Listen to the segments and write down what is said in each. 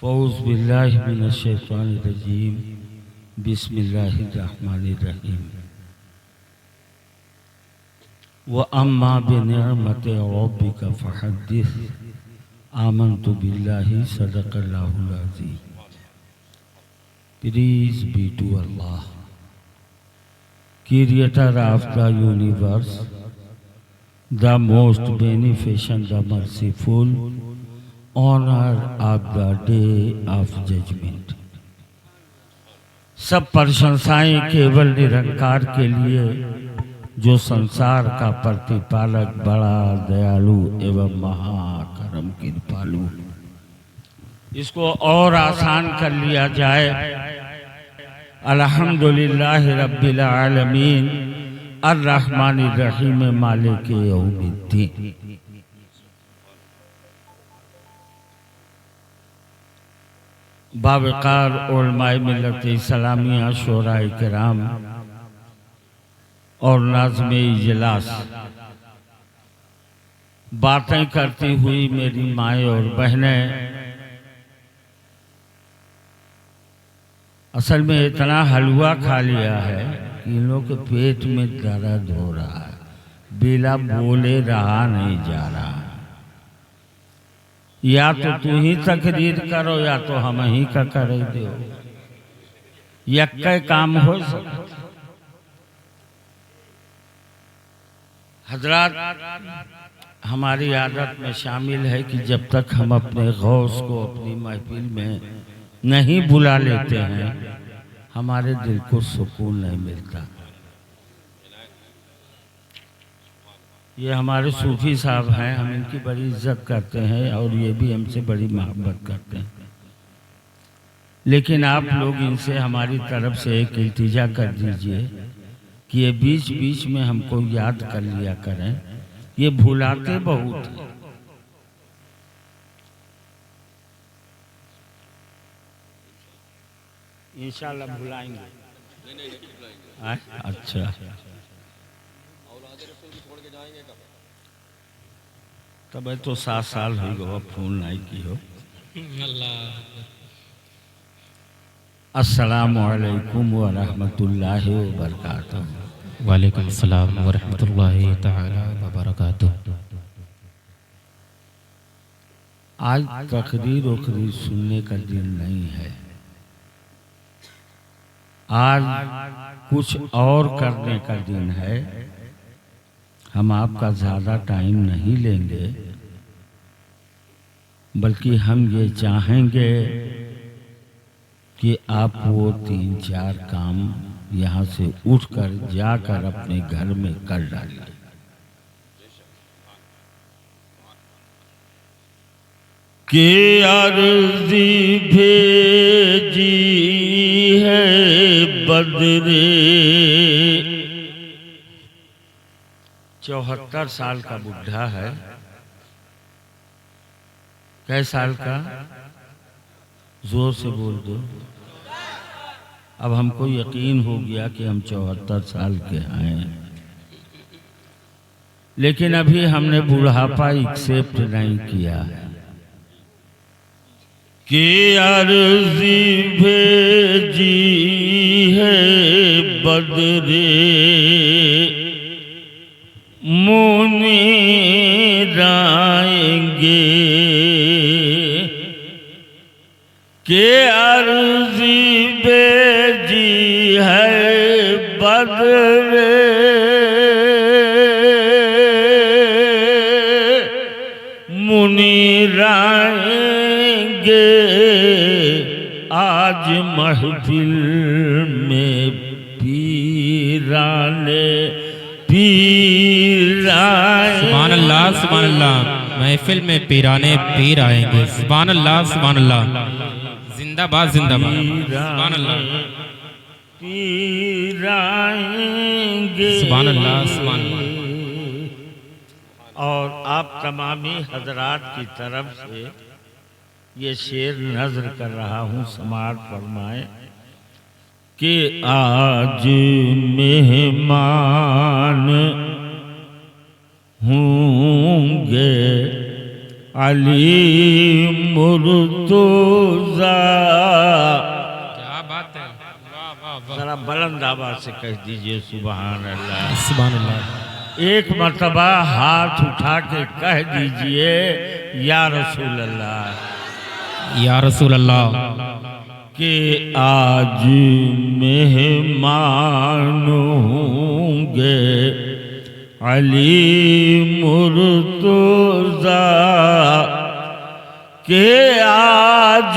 फ़ौज़ बिल्लाहि मिनश्शैतानिर्रजीम बिस्मिल्लाहिर्रहमानिर्रहीम व अम्मा बिनिअमति रब्बिका फहद्दिस आमन्तु बिल्लाहि सदक़ल्लाहुल अज़ीम। Praise be to Allah, Creator of the universe, the most beneficent, the merciful, honor of the day of judgment। सब प्रशंसाएं केवल निरंकार के लिए जो संसार का प्रतिपालक, बड़ा दयालु एवं महाकरम कृपालु। इसको और आसान कर लिया जाए, अल्हम्दुलिल्लाह रब्बिल आलमीन अर्रहमानिर रहीम मालिक यौमिद्दीन। बावकार उलमाए मिल्लत इस्लामिया, शोराए किराम और नाज़्मे इजलास, बातें करती हुई मेरी माएँ और बहनें, असल में इतना हलवा खा लिया है कि इन लोगों के पेट में दर्द हो रहा है, बिना बोले रहा नहीं जा रहा। या तो तू ही तकरीर करो या तो हम ही का कर दो, यक्के काम हो सके। हजरात, हमारी आदत में शामिल है कि जब तक हम अपने गौस को अपनी महफिल में नहीं बुला लेते हैं, हमारे दिल को सुकून नहीं मिलता। ये हमारे सूफी साहब हैं, हम इनकी बड़ी इज्जत करते हैं और ये भी हमसे बड़ी मोहब्बत करते हैं। लेकिन आप लोग इनसे हमारी तरफ से एक इल्तिजा कर दीजिए कि ये बीच बीच में हमको याद कर लिया करें, ये भुलाते बहुत हैं। इंशाल्लाह भुलाएंगे। अच्छा, तब तो 7 साल हो गए फोन नहीं की हो। अस्सलामु अलैकुम व रहमतुल्लाहि व बरकातुहू। वालेकुम सलाम व रहमतुल्लाहि तआला व बरकातुहू। आज तकरीर वकरीर सुनने का दिन नहीं है, आज कुछ और करने का दिन है। हम आपका ज़्यादा टाइम नहीं लेंगे, बल्कि हम ये चाहेंगे कि आप वो 3-4 काम यहाँ से उठकर जाकर अपने घर में कर डालिए। के अर्ज़ी भेजी है बदरे, 74 साल का बुढ़ा है। कै साल का? जोर से बोल दो। अब हमको यकीन हो गया कि हम 74 साल के हैं, लेकिन अभी हमने बुढ़ापा एक्सेप्ट नहीं किया है। कि अर्ज़ी भेजी है बदरे, मुनीर आएंगे। के अर्ज़ी भेजी है बदरे, मुनीर आएंगे। आज महफिल में पीराने पीर आएंगे। सुभान अल्लाह, सुभान अल्लाह। महफिल में पीराने पीर आएंगे। सुभान अल्लाह, सुभान अल्लाह। जिंदाबाद, जिंदाबाद। सुभान अल्लाह, पीर आएंगे। सुभान अल्लाह, सुभान अल्लाह। और आप तमामी हजरात की तरफ से ये शेर नज़र कर रहा हूँ, समाअत फरमाए कि आज मेहमान होंगे अली मुर्तुज़ा। क्या बात है, वाह वाह वाह, जरा बुलंद आवाज से कह दीजिए सुभान अल्लाह। सुभान अल्लाह। एक मर्तबा हाथ उठा के कह दीजिए या रसूल अल्लाह। या रसूल अल्लाह। कि आज मेहमान होंगे अली मुर्तुज़ा, के आज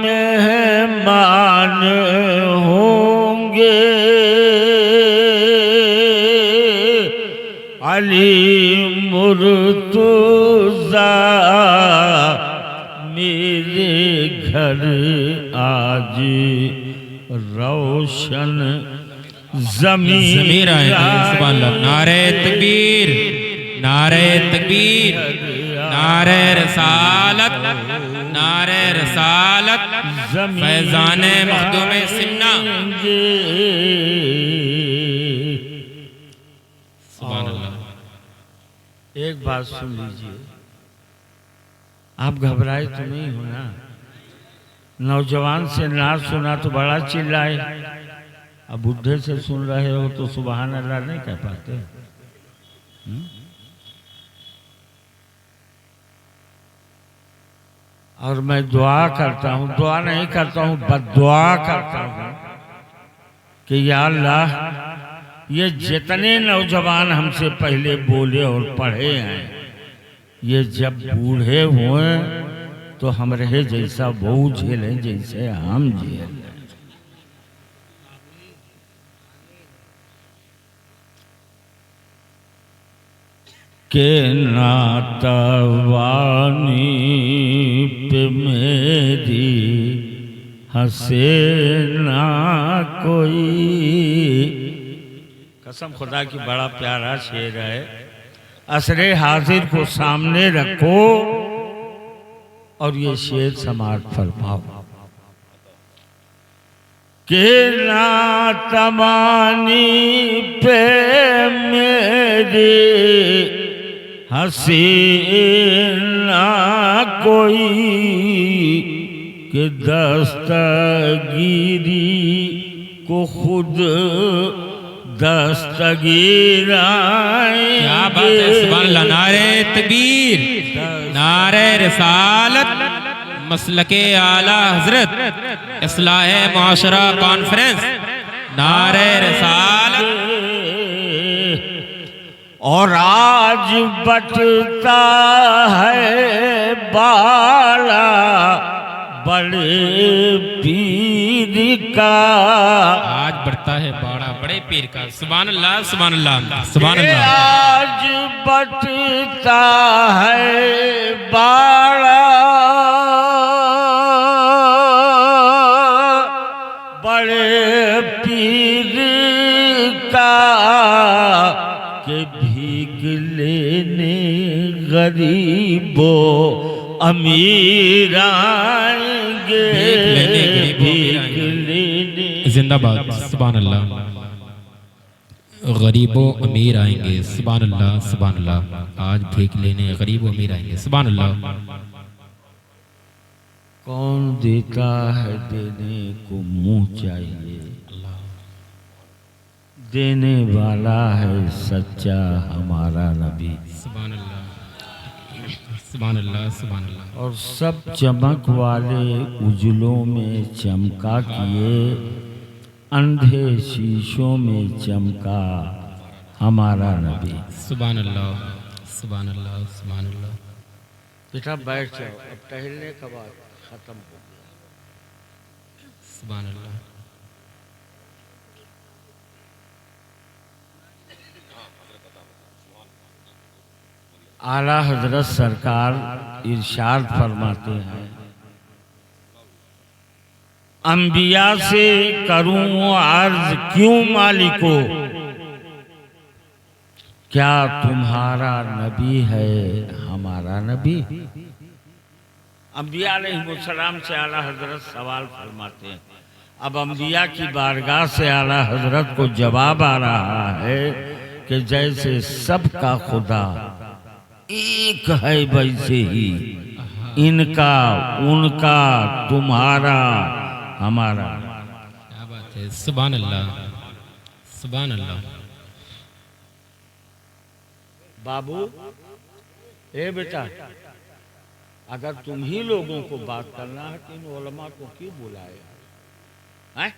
मेहमान होंगे अली मुर्तुज़ा, मेरे घर आज रोशन ज़मीर आएंगे। सुभान अल्लाह। नारे तकबीर, नारे तकबीर, नारे रसालत, नारे रसालत, फैज़ाने मखदूम सिन्ना। सुभान अल्लाह। एक बात सुन लीजिए, आप घबराए तो नहीं हो ना? नौजवान से ना सुना तो बड़ा चिल्लाए, अब बुढ़े से सुन रहे हो तो सुभान अल्लाह नहीं कह पाते। और मैं दुआ करता हूँ, दुआ नहीं करता हूँ, बद्दुआ करता हूँ कि या अल्लाह, ये जितने नौजवान हमसे पहले बोले और पढ़े हैं, ये जब बूढ़े हुए तो हम रहे जैसा वो झेलें जैसे हम झेल। के नातवानी पे मेरी हंसे ना कोई। कसम खुदा की बड़ा प्यारा शेर है। असरे हाजिर को सामने रखो और ये शेर समाप्त फरमाओ के नातवानी पे मेरी हंसी ना कोई, कि दस्तगीरी को खुद दस्तगीर आएंगे। क्या बात है, सुभान अल्लाह। नारे तकबीर, नारे रिसालत, मसलके आला हजरत, इस्लाहे मुआशरा कॉन्फ्रेंस, नारे रिसालत। और आज बटता है बाला बड़े पीर का। आज बढ़ता है बाड़ा बड़े पीर का। सुभान अल्लाह, सुभान अल्लाह, सुभान अल्लाह। आज बटता है बाड़ा बड़े पीर का, के भीग लेने गरीबों अमीर आएंगे। भीग लेने जिंदाबाद, सुभान अल्लाह। गरीबों अमीर आएंगे, सुभान अल्लाह, सुभान अल्लाह। आज भीख लेने गरीबों अमीर आएंगे, सुभान अल्लाह। कौन देता है देने को मुंह चाहिए, देने वाला है सच्चा हमारा नबी। सुभान अल्लाह, सुभान अल्लाह, सुभान अल्लाह। और सब चमक वाले उजलों में चमका किए, अंधे शीशों में चमका हमारा नबी। सुभान अल्लाह, सुभान अल्लाह, सुभान अल्लाह। बेटा बैठ जाओ, अब टहलने का बाद खत्म हो गया। सुभान अल्लाह। आला हजरत सरकार इरशाद फरमाते हैं, अंबिया से करूं अर्ज क्यों मालिको, क्या तुम्हारा नबी है हमारा नबी। अंबिया अलैहिस्सलाम से आला हजरत सवाल फरमाते हैं। अब अंबिया की बारगाह से आला हजरत को जवाब आ रहा है कि जैसे सबका खुदा एक है वैसे ही इनका, उनका, तुम्हारा, हमारा। क्या बात है, सुभान अल्लाह, सुभान अल्लाह। बाबू, ए बेटा, अगर तुम ही लोगों को बात करना है तो इन उलमा को क्यों बुलाए हैं?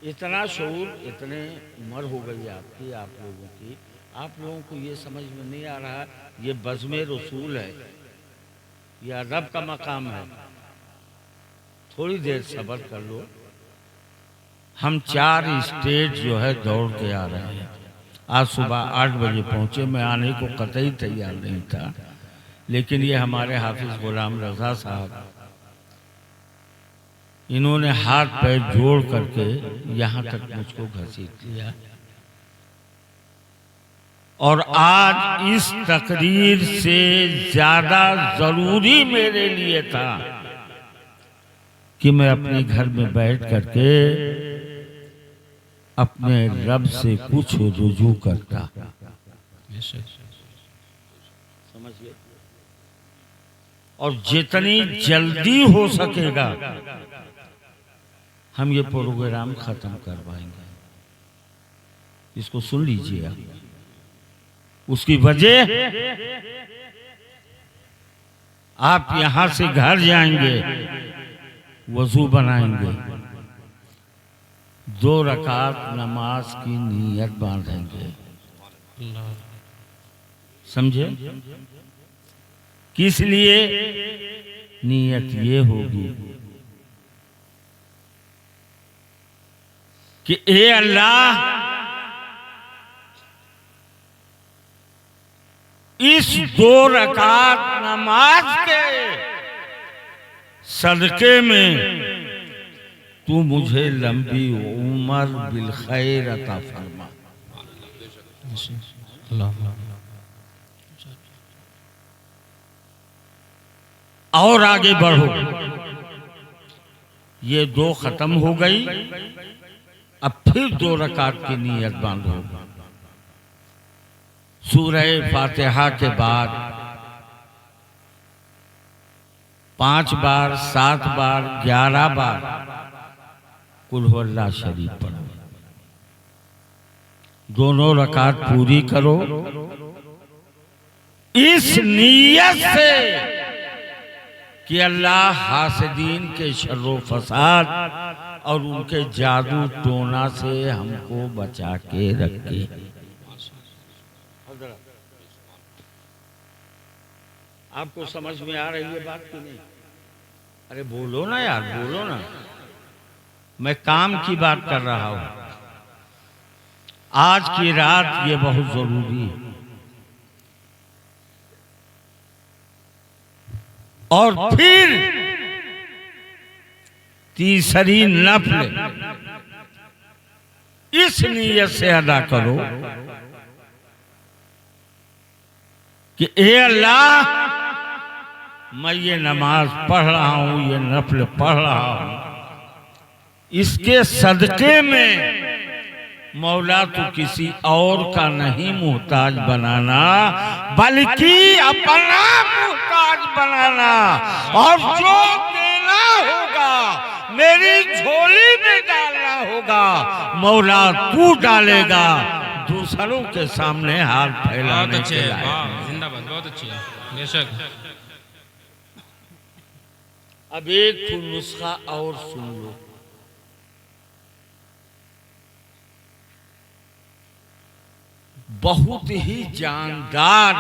इतना शऊर, इतने उम्र हो गई आपकी, आप लोगों की, आप लोगों को ये समझ में नहीं आ रहा, ये बज़्म रसूल है, ये अदब का मकाम है। थोड़ी देर सब्र कर लो। हम 4 स्टेज जो है दौड़ के आ रहे हैं। आज सुबह 8 बजे पहुंचे। मैं आने को कतई तैयार नहीं था, लेकिन ये हमारे हाफिज गुलाम रजा साहब, इन्होंने हाथ पैर जोड़ करके यहाँ तक मुझको घसीट लिया। और आज इस तकरीर से ज्यादा जरूरी मेरे लिए था कि मैं अपने घर में बैठ करके अपने रब से कुछ रुजू करता। समझिए, और जितनी जल्दी हो सकेगा हम ये प्रोग्राम खत्म करवाएंगे। इसको सुन लीजिए आप। उसकी वजह, आप यहां से घर जाएंगे, वजू बनाएंगे, 2 रकात नमाज की नीयत बांधेंगे। समझे? किस लिए नीयत ये होगी कि ए अल्लाह, इस 2 रकात नमाज के सदके में तू मुझे लंबी उम्र बिल खैर अता फरमा। और आगे बढ़ो। ये 2 खत्म हो गई, अब फिर 2 रकात की नीयत बांधो। सूरह फातिहा के बाद 5 बार, 7 बार, 11 बार कुल हुवल्लाह शरीफ पढ़ो। दोनों रकात पूरी करो इस नीयत से कि अल्लाह हासिदीन के शर्रो फसाद और उनके जादू टोना से हमको बचा के रखे। आपको समझ में आ रही है बात कि नहीं? अरे बोलो ना यार, बोलो ना। मैं काम की बात कर रहा हूं। आज की रात ये बहुत जरूरी है। और फिर तीसरी नफल इस नीयत से अदा करो कि ए अल्लाह, मैं ये नमाज पढ़ रहा हूं, ये नफल पढ़ रहा हूं, इसके सदके में मौला तो किसी और का नहीं मुहताज बनाना, बल्कि अपना मुहताज बनाना। और जो देना होगा मेरी झोली में डालना होगा, मौला तू डालेगा। दूसरों के सामने हाथ फैलाने के लायक। जिंदाबाद, बहुत अच्छी है, बेशक। अब एक नुस्खा और सुन लो। बहुत ही जानदार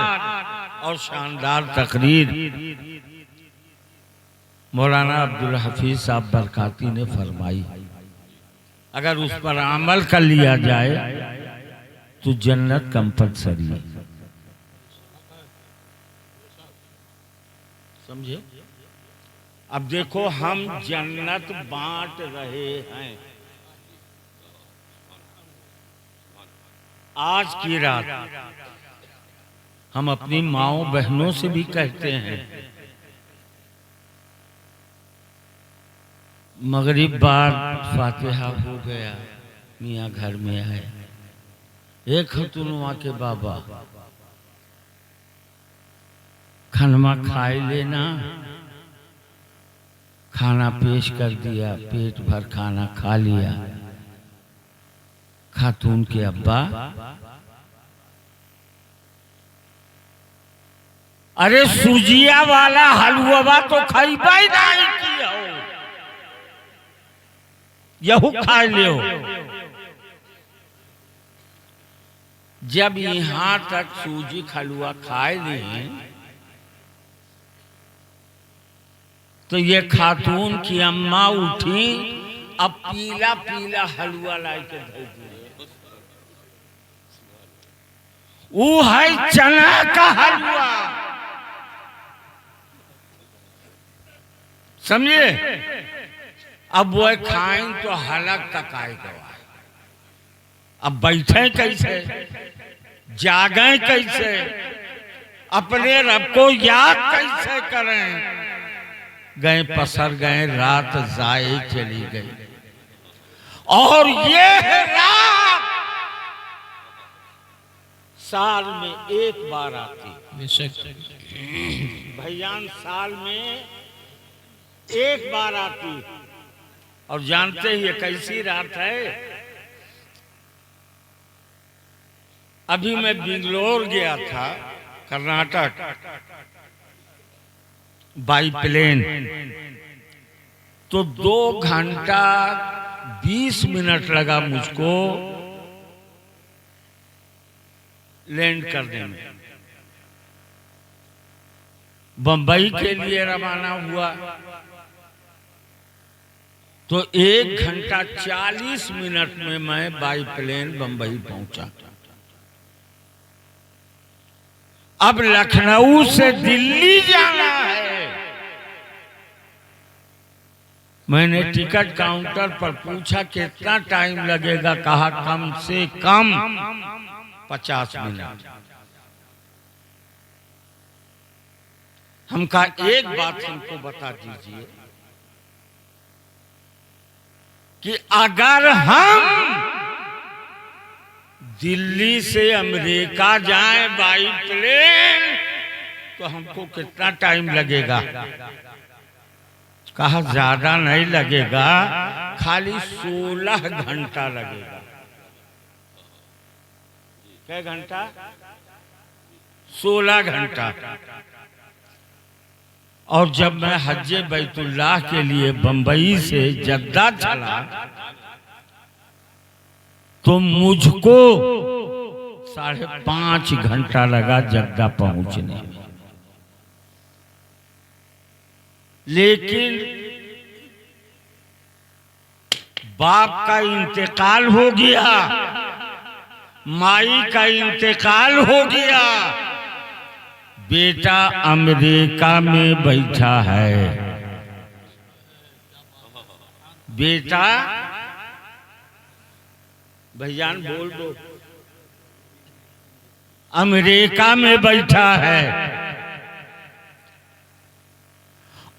और शानदार तकरीर मौलाना अब्दुल हफीज साहब बरकाती ने फरमाई। अगर उस पर अमल कर लिया जाए तो जन्नत कंपलसरी है। समझे? अब देखो, हम जन्नत बांट रहे हैं। आज की रात हम अपनी माओ बहनों से भी कहते हैं, मगरिब बाद फातिहा हो गया, मियाँ घर में आए, एक खतुनवा के बाबा खनमा खाए लेना, खाना पेश कर दिया, पेट भर खाना खा लिया। खातून के अब्बा, अरे सूजिया वाला हलवा तो खाइबा ही नहीं किया हो, यहू खा लियो। जब यहां तक सूजी हलवा खाए नहीं तो ये खातून की अम्मा उठी, अब पीला पीला हलवा लाई के धो दिए। वो है चना का हलवा, समझे? अब वो खाएं तो हलक तक आएगा। अब बैठे कैसे, जागे कैसे, अपने रब को याद कैसे करें? गए पसर गए, रात जाए चली गई। और ये रात साल में एक बार आती, भैयान साल में एक बार आती। और जानते ही ये कैसी रात है? अभी मैं बेंगलोर गया था, कर्नाटक, बाई प्लेन। तो 2 घंटा 20 मिनट लगा मुझको लैंड करने में। बंबई के लिए रवाना हुआ तो 1 घंटा 40 मिनट में मैं बाई प्लेन बंबई पहुंचा। अब लखनऊ से दिल्ली जाना है। मैंने टिकट काउंटर पर पूछा कितना टाइम लगेगा, कहा कम से कम 50 मिनट। हम कहा एक बात हमको बता दीजिए कि अगर हम दिल्ली से अमेरिका जाएं बाई प्लेन तो हमको कितना टाइम लगेगा? कहा ज्यादा नहीं लगेगा, खाली 16 घंटा लगेगा। क्या घंटा? 16 घंटा। और जब मैं हज्जे बैतुल्लाह के लिए बंबई से जद्दा चला तो मुझको 5.5 घंटा लगा जद्दा पहुंचने में। लेकिन बाप का इंतकाल हो गया, माई का इंतकाल हो गया, बेटा अमेरिका में बैठा है। बेटा भैयान बोल दो, अमेरिका में बैठा है।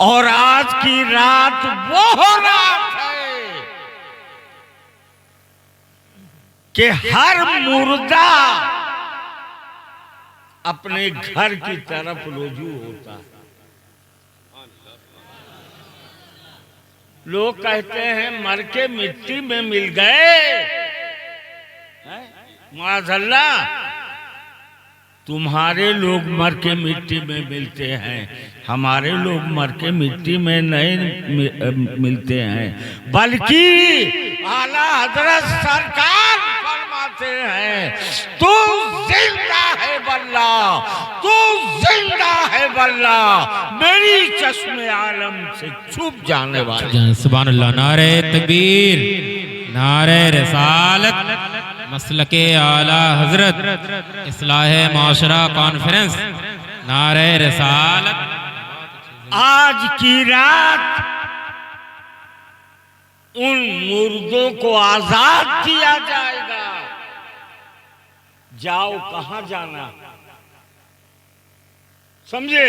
और आज की रात वो रात है कि हर मुर्दा अपने घर की तरफ रुजू होता है। लोग कहते हैं मर के मिट्टी में मिल गए। माज़अल्लाह, तुम्हारे लोग मर के मिट्टी में मिलते हैं, हमारे लोग मर के मिट्टी में नहीं मिलते हैं, बल्कि आला हजरत सरकार फरमाते हैं तू जिंदा है बल्ला, तू जिंदा है बल्ला, मेरी चश्मे आलम से छुप जाने वाले। सुभान अल्लाह। नारे तकबीर, नारे रिसालत, मसलके आला हजरत, इस्लाह माशरा कॉन्फ्रेंस, नारे रिसालत। आज की रात उन मुर्दों को आजाद किया जाएगा। जाओ, कहां जाना, समझे?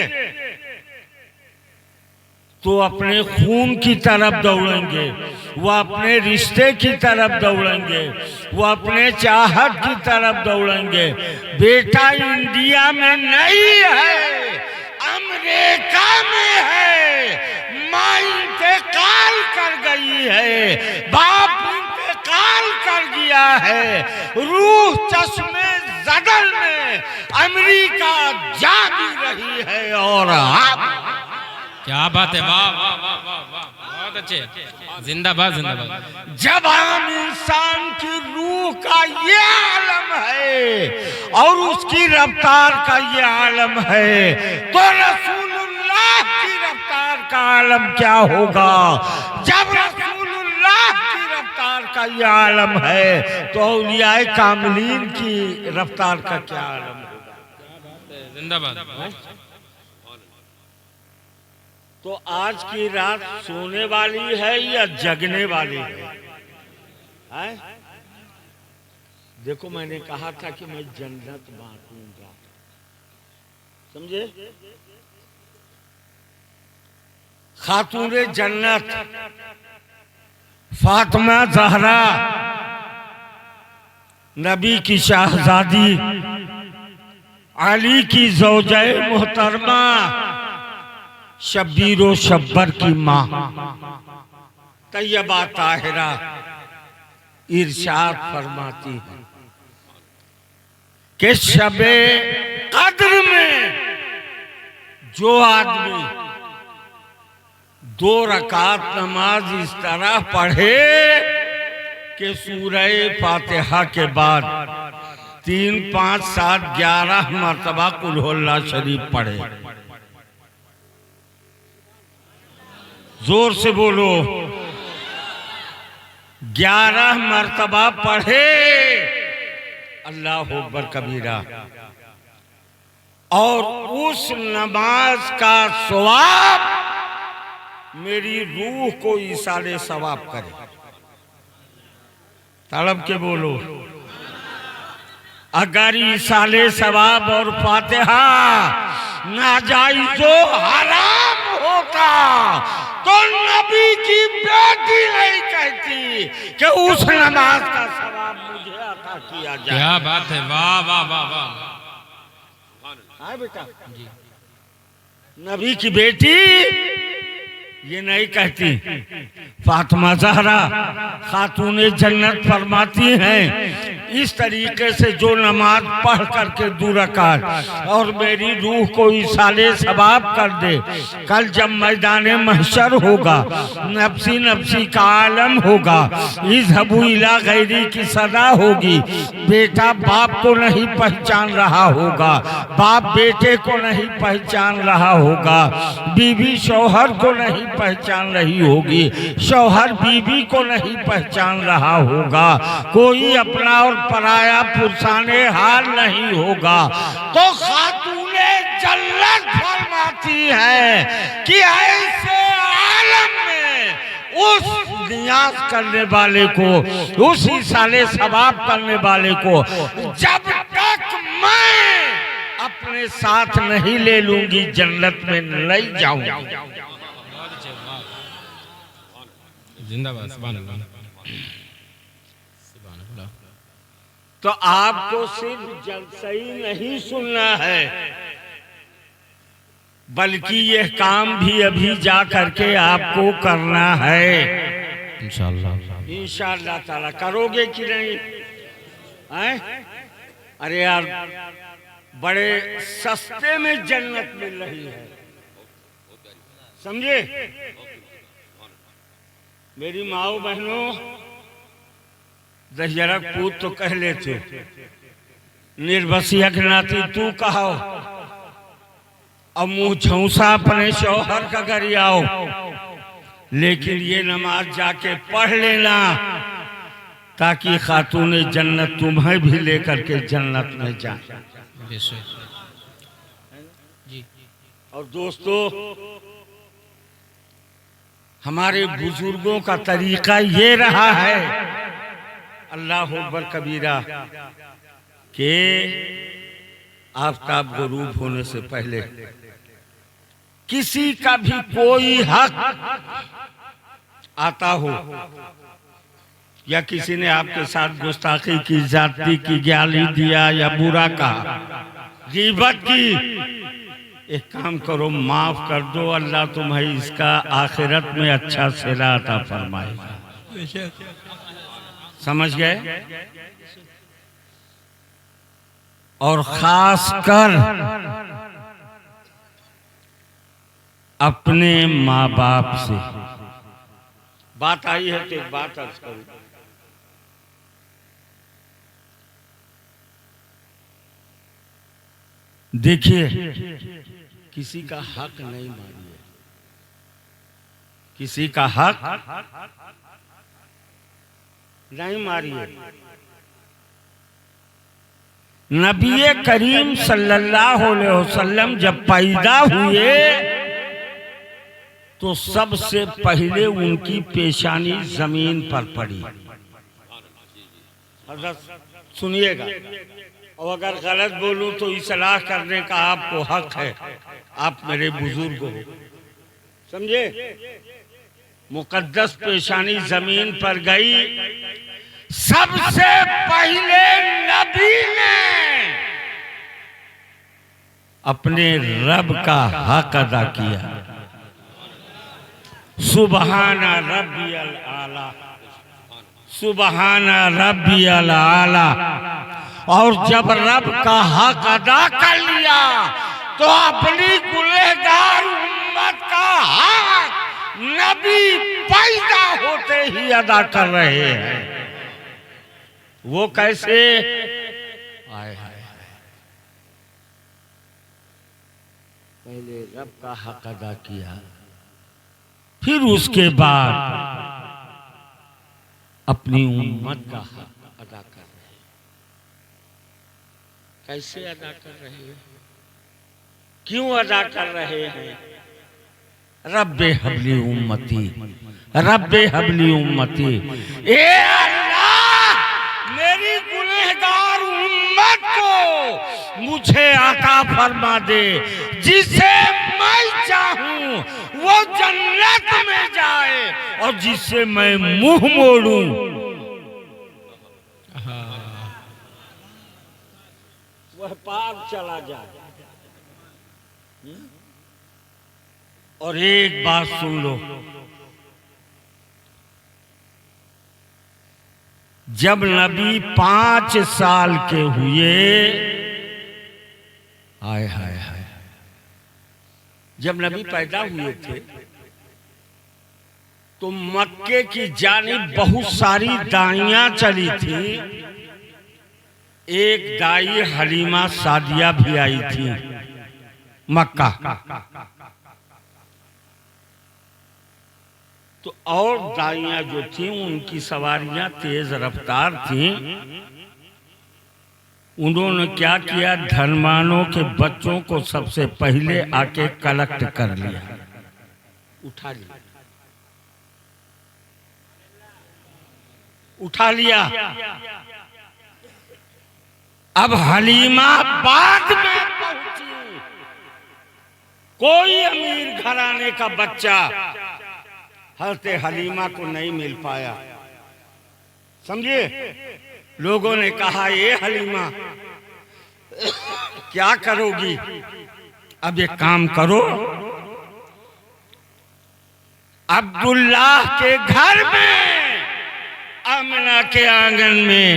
तो अपने खून की तरफ दौड़ेंगे, वो अपने रिश्ते की तरफ दौड़ेंगे, वो अपने चाहत की तरफ दौड़ेंगे। बेटा इंडिया में नहीं है, रेखा में है, माँ इंतकाल कर गई है, बाप इंतकाल कर गया है, रूह चश्मे जदल में अमेरिका जा भी रही है। और आप क्या बात है, वाह वाह वाह वाह वाह, बहुत अच्छे, जिंदाबाद जिंदाबाद। जब आम इंसान की रूह का ये आलम है और उसकी रफ्तार का ये आलम है, तो रसूलुल्लाह की रफ्तार का आलम क्या होगा? जब रसूलुल्लाह की रफ्तार का ये आलम है, तो औलियाए कामिलीन की रफ्तार का क्या आलम होगा? जिंदाबाद। तो आज की रात सोने वाली है या जगने वाली है? देखो, मैंने कहा था कि मैं जन्नत बांटूंगा, समझे? खातूने जन्नत फातिमा ज़हरा, नबी की शाहजादी, अली की ज़ौजे मोहतरमा, शब्बीर व शब्बर की माँ, तैयबा ताहिरा इरशाद फरमाती है कि शबे कद्र में जो आदमी 2 रकात नमाज इस तरह पढ़े कि सूरह फातिहा के बाद 3, 5, 7, 11 मरतबा कुल हुवल्लाह शरीफ पढ़े। जोर से बोलो, 11 मरतबा पढ़े अल्लाह अकबर कबीरा, और उस नमाज का सवाब मेरी रूह को इसाले सवाब करे। तड़प के बोलो, अगर इसाले सवाब और फातिहा नाजायज़ो हराम होता तो नबी की बेटी नहीं कहती कि उस नमाज का सवाब मुझे अता किया जाए। क्या बात है, वाह वाह वाह वाह। हाँ बेटा जी, नबी की बेटी ये नहीं कहती। फातिमा ज़हरा खातूने जन्नत फरमाती हैं, इस तरीके से जो नमाज पढ़ करके 2 रकात और मेरी रूह को इसाले सवाब कर दे, कल जब मैदान महशर होगा, नफ्सी नफ्सी का आलम होगा, इज़हबू इला गैरी की सदा होगी, बेटा बाप को नहीं पहचान रहा होगा, बाप बेटे को नहीं पहचान रहा होगा, बीवी शौहर को नहीं पहचान रही होगी, शौहर बीवी को नहीं पहचान रहा होगा, कोई अपना और पराया पुरसाने हाल नहीं होगा। तो खातूने जन्नत फरमाती है कि ऐसे आलम में उस नियाज करने वाले को, उस इसाले सवाब करने वाले को जब तक मैं अपने साथ नहीं ले लूंगी जन्नत में नहीं जाऊंगी। जिंदाबाद, सुभान अल्लाह। तो आपको सिर्फ जलसा ही नहीं सुनना है, बल्कि यह काम भी अभी जा करके आपको करना है। इंशाअल्लाह इंशाअल्लाह ताला करोगे कि नहीं? अरे यार, बड़े सस्ते में जन्नत मिल रही है, समझे? मेरी माओ बहनों, दशहरक पूत तो कह लेते, निर्बसिया के नाती तू कहो, अब मुंह झौसा अपने शौहर का कर आओ, लेकिन ये नमाज जाके पढ़ लेना ताकि खातूने जन्नत तुम्हें भी लेकर के जन्नत में जाए। और दोस्तों, हमारे बुजुर्गों का तरीका ये रहा है, अल्लाह अकबर कबीरा, के आफताब गुरूब होने से पहले किसी का भी कोई हक आता हो, या किसी ने आपके साथ गुस्ताखी की, जाति की, गाली दिया या बुरा कहा, गीबत की, एक काम करो, माफ कर दो, अल्लाह तुम्हें इसका आखिरत में अच्छा सिला अता फरमाएगा। समझ गए? और खास कर अपने माँ बाप से बात आई है तो एक बात अर्ज करूं। देखिए, किसी का हक नहीं मानिए, किसी का हक नहीं मारिए। नबी करीम सल्लल्लाहु अलैहि वसल्लम जब पैदा हुए तो सबसे पहले उनकी पेशानी जमीन पर पड़ी। सुनिएगा, और अगर गलत बोलूं तो इस्लाह करने का आपको हक है, आप मेरे बुजुर्ग हो, समझे। मुकद्दस पेशानी जमीन पर गई। सबसे पहले नबी ने अपने रब का हक अदा किया। सुबहाना रब्बियल आला, सुबहाना रब्बियल आला। और जब रब का हक अदा कर लिया तो अपनी गुनहगार उम्मत का हक नबी पैदा होते ही अदा कर रहे हैं। वो कैसे? आए हाय, पहले रब का हक अदा किया, फिर उसके बाद अपनी उम्मत का हक अदा कर रहे हैं। कैसे अदा कर रहे हैं? क्यों अदा कर रहे हैं? रब्बे हबली उम्मती, रब्बे हबली उम्मती। ए अल्लाह, मेरी गुनहगार उम्मत को मुझे अता फरमा दे। जिसे मैं चाहूं वो जन्नत में जाए और जिससे मैं मुंह मोड़ूं वह पार चला जाए। और एक बात सुन लो, जब नबी 5 साल के हुए, हाय हाय हाय, जब नबी पैदा हुए थे तो मक्के की जानिब बहुत सारी दाइयां चली थी। एक दाई हलीमा सादिया भी आई थी मक्का। तो और दाइयां जो थी उनकी सवारियां तेज रफ्तार थी। उन्होंने क्या किया, धनवानों के बच्चों को सबसे पहले आके कलेक्ट कर लिया, उठा लिया, उठा लिया। अब हलीमा बाद में पहुंची। कोई अमीर घराने का बच्चा हज़रत हलीमा को नहीं मिल पाया, समझे। लोगों ने कहा, ये हलीमा क्या करोगी? अब एक काम करो, अब्दुल्लाह के घर में, आमिना के आंगन में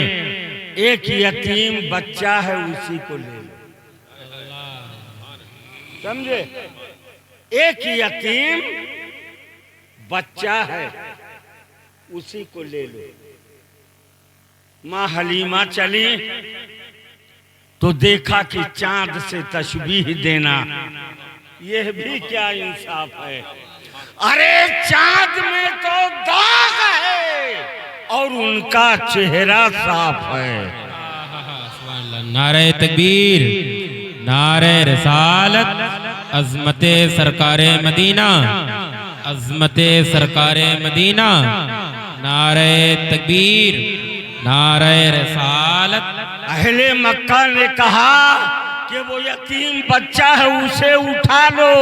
एक यतीम बच्चा है, उसी को ले लो, समझे। एक यतीम बच्चा है, उसी को ले लो। माँ हलीमा चली तो देखा कि चांद से तशबीह देना, यह भी क्या इंसाफ है। अरे चांद में तो दाग है और उनका चेहरा साफ है। नारे तकबीर, नारे रिसालत, अज़मते सरकारे मदीना, अज़मते सरकारे मदीना। नारे तकबीर, नारे रिसालत। अहले मक्का ने कहा कि वो यतीम बच्चा है, उसे उठा लो।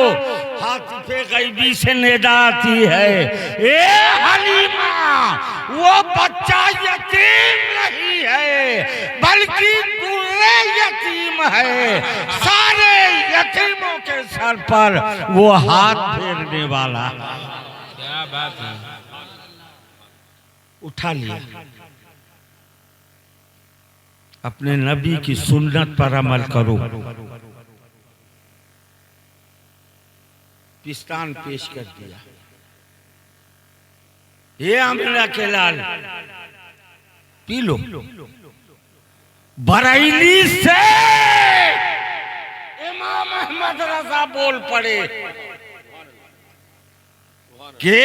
हातिफे गैबी से निदा आती है, ए हलीमा, वो बच्चा यतीम नहीं है बल्कि दुर्रे यतीम है। सारे यतीमों के सर पर वो हाथ फेरने वाला। क्या बात है। उठा लिया, अपने नबी की सुन्नत पर अमल करो। पिस्तान पेश कर दिया, ये आमिना के लाल पी लो। बरेली से इमाम अहमद रजा बोल पड़े के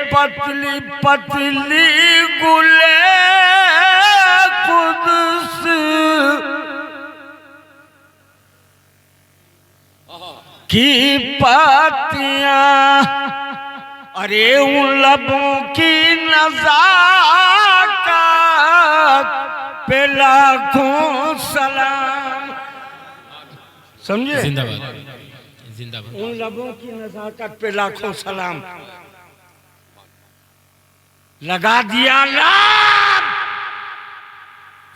पतली पतली गुले कुदस की पतियां, अरे उन लबों की नज़ाकत पे लाखों सलाम। समझे? जिंदाबाद जिंदाबाद। उन लबों की नज़ाकत पे लाखों सलाम। लगा दिया लाभ,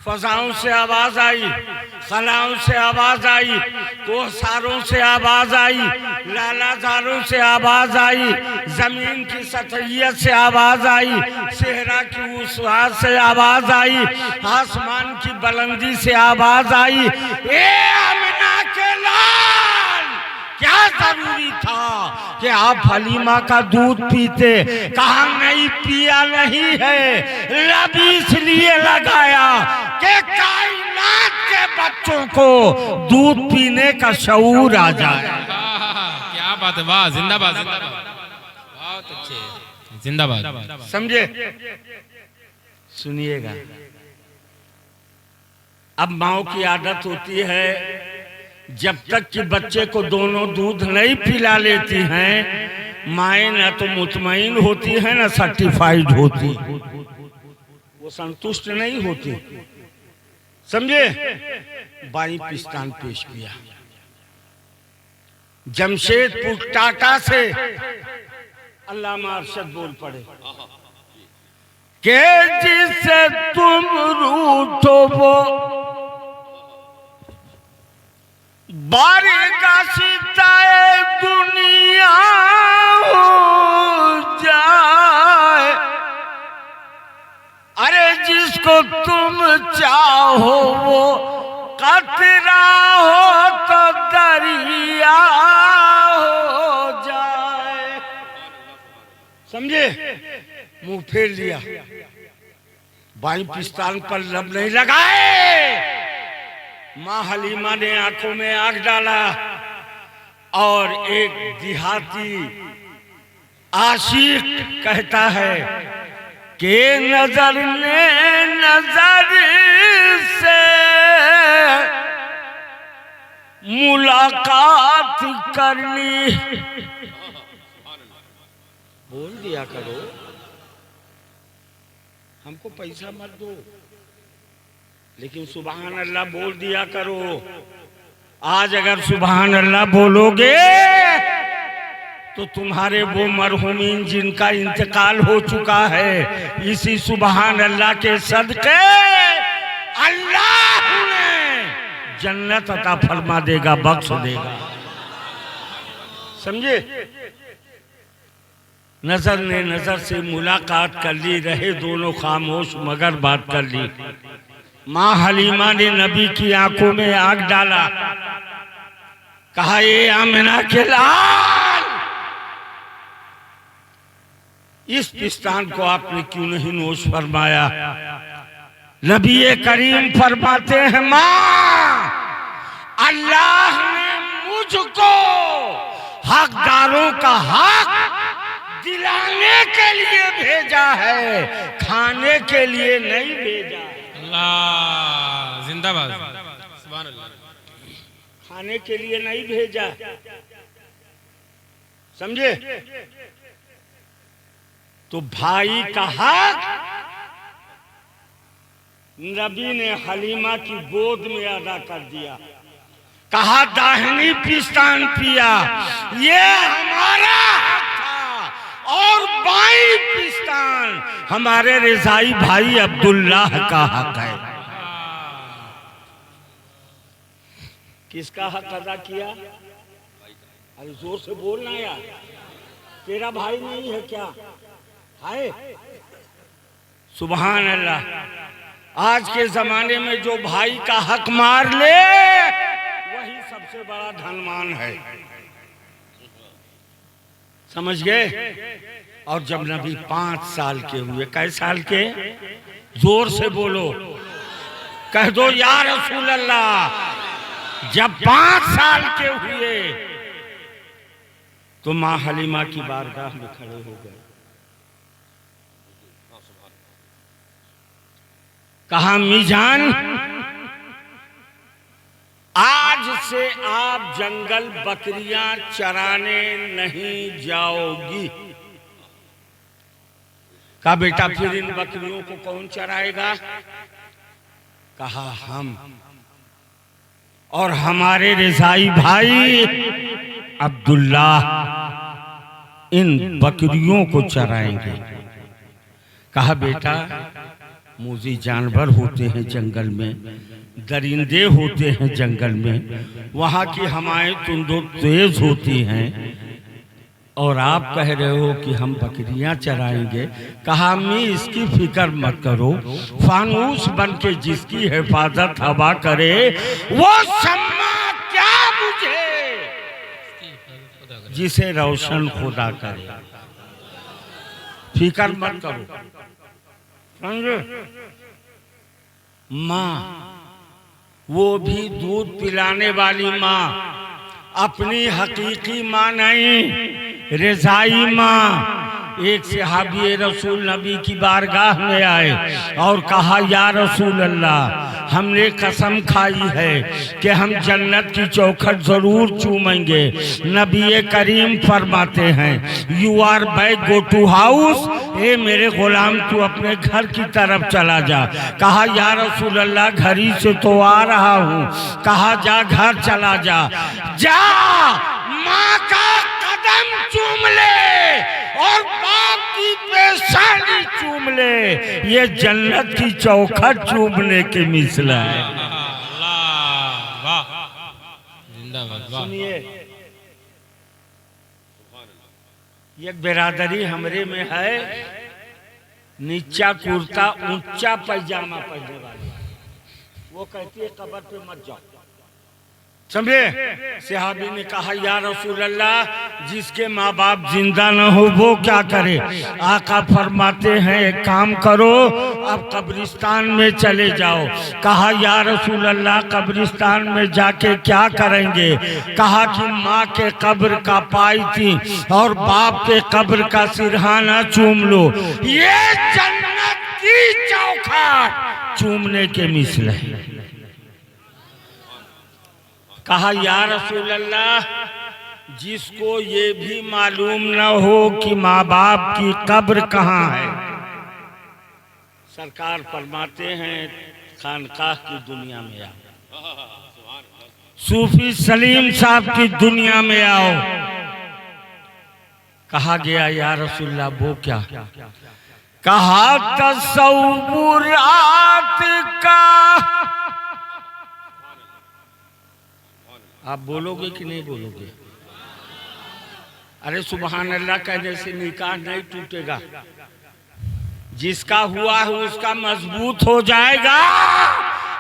फजाओं से आवाज आई, खलाओं से आवाज आई, कोहसारों से आवाज आई, लालाजारों से आवाज आई, जमीन की सतहियत से आवाज आई, सेहरा की वुसअत से आवाज आई, आसमान की बुलंदी से आवाज आई। ए आमिना के लाल, क्या जरूरी था कि आप हलीमा का दूध पीते? कहा नहीं, पिया नहीं है, लब इसलिए लगाया कि कायनात के बच्चों को दूध पीने का शऊर आ जाए। क्या बात है, वाह, जिंदाबाद जिंदाबाद, बहुत अच्छे, जिंदाबाद। समझे? सुनिएगा, अब माओ की आदत होती है, जब तक कि बच्चे को दोनों दूध नहीं पिला लेती हैं, माएँ न तो मुतमईन होती है न सर्टिफाइड होती, वो संतुष्ट नहीं होती। समझे? बाई पिस्तान पेश किया। जमशेदपुर टाटा से अल्लामा अरशद बोल पड़े के जिससे तुम रूठो वो बारिका सिताए दुनिया हो जाए, अरे जिसको तुम चाहो वो कतरा हो तो दरिया हो जाए। समझे? मुंह फेर लिया, बाई पिस्तान पर लब नहीं लगाए। माँ हलीमा ने आंखों में आग डाला और एक देहाती आशिक कहता है कि नजर ने नजर से मुलाकात कर ली। बोल दिया करो, हमको पैसा मत दो, लेकिन सुभान अल्लाह बोल दिया करो। आज अगर सुभान अल्लाह बोलोगे तो तुम्हारे वो मरहुमीन जिनका इंतकाल हो चुका है, इसी सुभान अल्लाह के सदके अल्लाह ने जन्नत अता फरमा देगा, बख्श देगा। समझे? नजर ने नजर से मुलाकात कर ली, रहे दोनों खामोश मगर बात कर ली। माँ हलीमा ने नबी की आंखों में आग डाला, कहा ये आमिना के लाल, इस पिस्तान को आपने क्यों नहीं नोश फरमाया? नबी करीम फरमाते हैं, माँ अल्लाह ने मुझको हकदारों का हक दिलाने के लिए भेजा है, खाने के लिए नहीं भेजा। अल्लाह जिंदाबाद, सुभान अल्लाह। खाने के लिए नहीं भेजा। समझे? तो भाई का हक नबी ने हलीमा की गोद में अदा कर दिया। कहा दाहिनी पिस्तान पिया, ये हमारा हक था, और बाई पिस्तान हमारे रिजाई भाई अब्दुल्लाह का हक है। किसका हक अदा किया? अरे जोर से बोलना यार, तेरा भाई नहीं है क्या? है। सुभान अल्लाह। आज के जमाने में जो भाई का हक मार ले वही सबसे बड़ा धनवान है, समझ गए? और जब नबी 5 साल के हुए, कै साल के? जोर से बोलो, कह दो या रसूल अल्लाह। जब 5 साल के हुए तो माँ हलीमा की बारगाह में खड़े हो गए। कहा मीजान, आज से आप जंगल बकरियां चराने नहीं जाओगी। कहा बेटा फिर इन बकरियों को कौन चराएगा? कहा हम और हमारे रिजाई भाई अब्दुल्ला इन बकरियों को चराएंगे। कहा बेटा मूजी जानवर होते हैं जंगल में, दरिंदे होते हैं जंगल में, वहाँ की हवाएं तुंदो तेज होती हैं और आप कह रहे हो कि हम बकरियां चराएंगे। कहा अम्मी इसकी फिक्र मत करो, फानूस बन के जिसकी हिफाजत हवा करे वो शम्मा क्या बुझे जिसे रोशन खुदा करे। फिक्र मत करो, समझे? माँ, वो भी दूध पिलाने वाली माँ, अपनी हकीकी माँ नहीं, रिजाई माँ। एक सहाबी रसूल नबी की बारगाह में आए और कहा या रसूल अल्लाह, हमने कसम खाई है कि हम जन्नत की चौखट जरूर चूमेंगे। नबी करीम फरमाते हैं you are by go to house, ए मेरे गुलाम तू अपने घर की तरफ चला जा। कहा या रसूल अल्लाह घरी से तो आ रहा हूँ। कहा जा घर चला जा, जा माँ का कदम चूम ले और बाप की पेशानी चूम ले, ये जन्नत की चौखट चूमने के मिसला है। सुनिए, ये बिरादरी हमरे में है, नीचा कुर्ता ऊंचा पैजामा पहनने वाली, वो कहती है कब्र पे मत जाओ, समझे? सहाबी ने कहा या रसूल अल्लाह जिसके माँ बाप जिंदा न हो वो क्या करे? आका फरमाते हैं एक काम करो, अब कब्रिस्तान में चले जाओ। कहा या रसूल अल्लाह कब्रिस्तान में जाके क्या करेंगे? कहा कि माँ के कब्र का पाई थी और बाप के कब्र का सिरहाना चूम लो, ये जन्नत की चौखट चूमने के मिसल है। कहा या रसूल अल्लाह जिसको ये भी मालूम न हो कि माँ बाप की कब्र कहाँ है, सरकार फरमाते हैं खानकाह की दुनिया में आओ, सूफी सलीम साहब की दुनिया में आओ। कहा गया या रसूल अल्लाह वो क्या? कहा तसव्वुरात का। आप बोलोगे कि नहीं बोलोगे? अरे सुभान अल्लाह कहने से निकाह नहीं टूटेगा, जिसका हुआ है उसका मजबूत हो जाएगा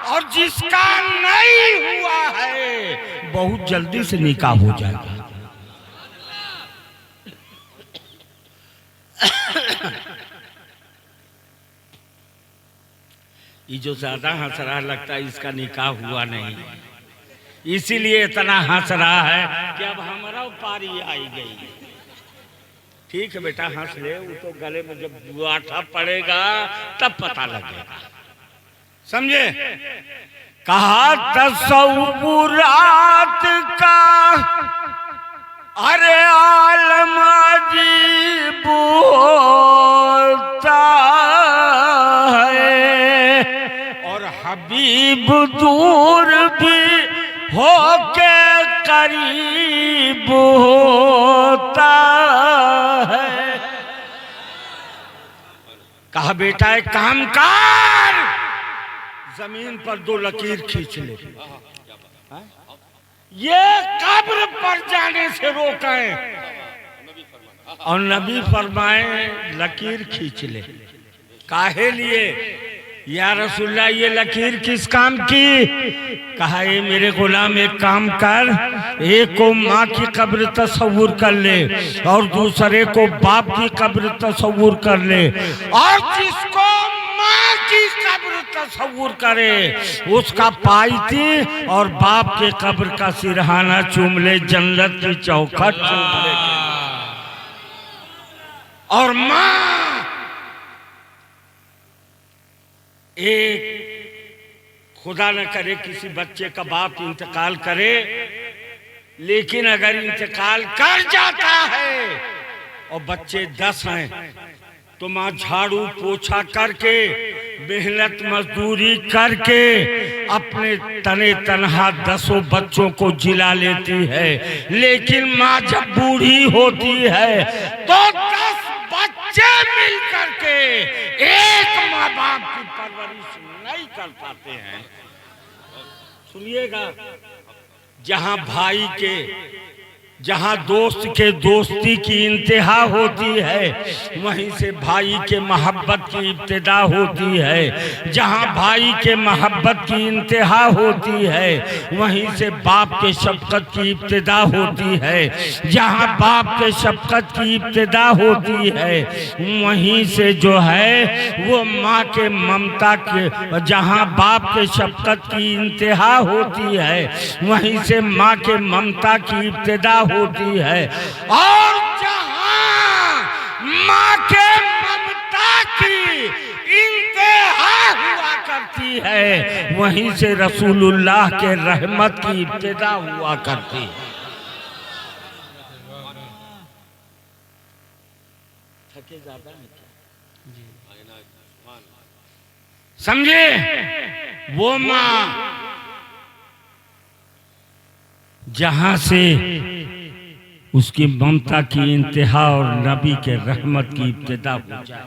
और जिसका नहीं हुआ है बहुत जल्दी से निकाह हो जाएगा। ये जो ज्यादा हंस रहा लगता है इसका निकाह हुआ नहीं, इसीलिए इतना हंस रहा है कि अब हमारा पारी आई गई। ठीक है बेटा हंस ले, वो तो गले में जब गुआठा पड़ेगा तब पता लगेगा, समझे? कहा तसव्वुरात का अरे आलम अजीब होता है और हबीब दूर भी होके करीब होता है। कहा बेटा एक काम कर, जमीन पर 2 लकीर खींच ले। ये कब्र पर जाने से रोकें। और नबी फरमाए लकीर खींच ले। काहे लिए या रसूलल्लाह ये लकीर किस काम की? कहा ये मेरे गुलाम एक काम कर, एक को माँ की कब्र तस्वुर कर ले और दूसरे को बाप की कब्र तस्वुर कर ले, और जिसको माँ की कब्र तस्वुर करे उसका पायती और बाप के कब्र का सिरहाना चूम ले, जन्नत की चौखट चूम ले। और माँ एक खुदा न करे किसी बच्चे का बाप इंतकाल करे, लेकिन अगर इंतकाल कर जाता है और बच्चे 10 हैं तो माँ झाड़ू पोछा करके मेहनत मजदूरी करके अपने तने तनहा 10 बच्चों को जिला लेती है। लेकिन माँ जब बूढ़ी होती है तो 10 बच्चे मिल करके एक माँ बाप की परवरिश नहीं कर पाते हैं। सुनिएगा, जहां दोस्त के दोस्ती की इंतहा होती है वहीं से भाई के मोहब्बत की इब्तिदा होती है। जहां भाई के मोहब्बत की इंतहा होती है वहीं से बाप के शफकत की इब्तिदा होती है। जहां बाप के शफकत की इब्तिदा होती है वहीं से जो है वो माँ के ममता के, जहां बाप के शफकत की इंतहा होती है वहीं से माँ के ममता की इब्तिदा होती है। और जहां माँ के ममता की इंतहा हुआ करती है वहीं से रसूलुल्लाह के रहमत की इब्तिदा हुआ करती है। थके ज्यादा है समझे? वो माँ जहां से उसकी ममता की इंतहा और नबी के रहमत की इब्तिदा हो जाए,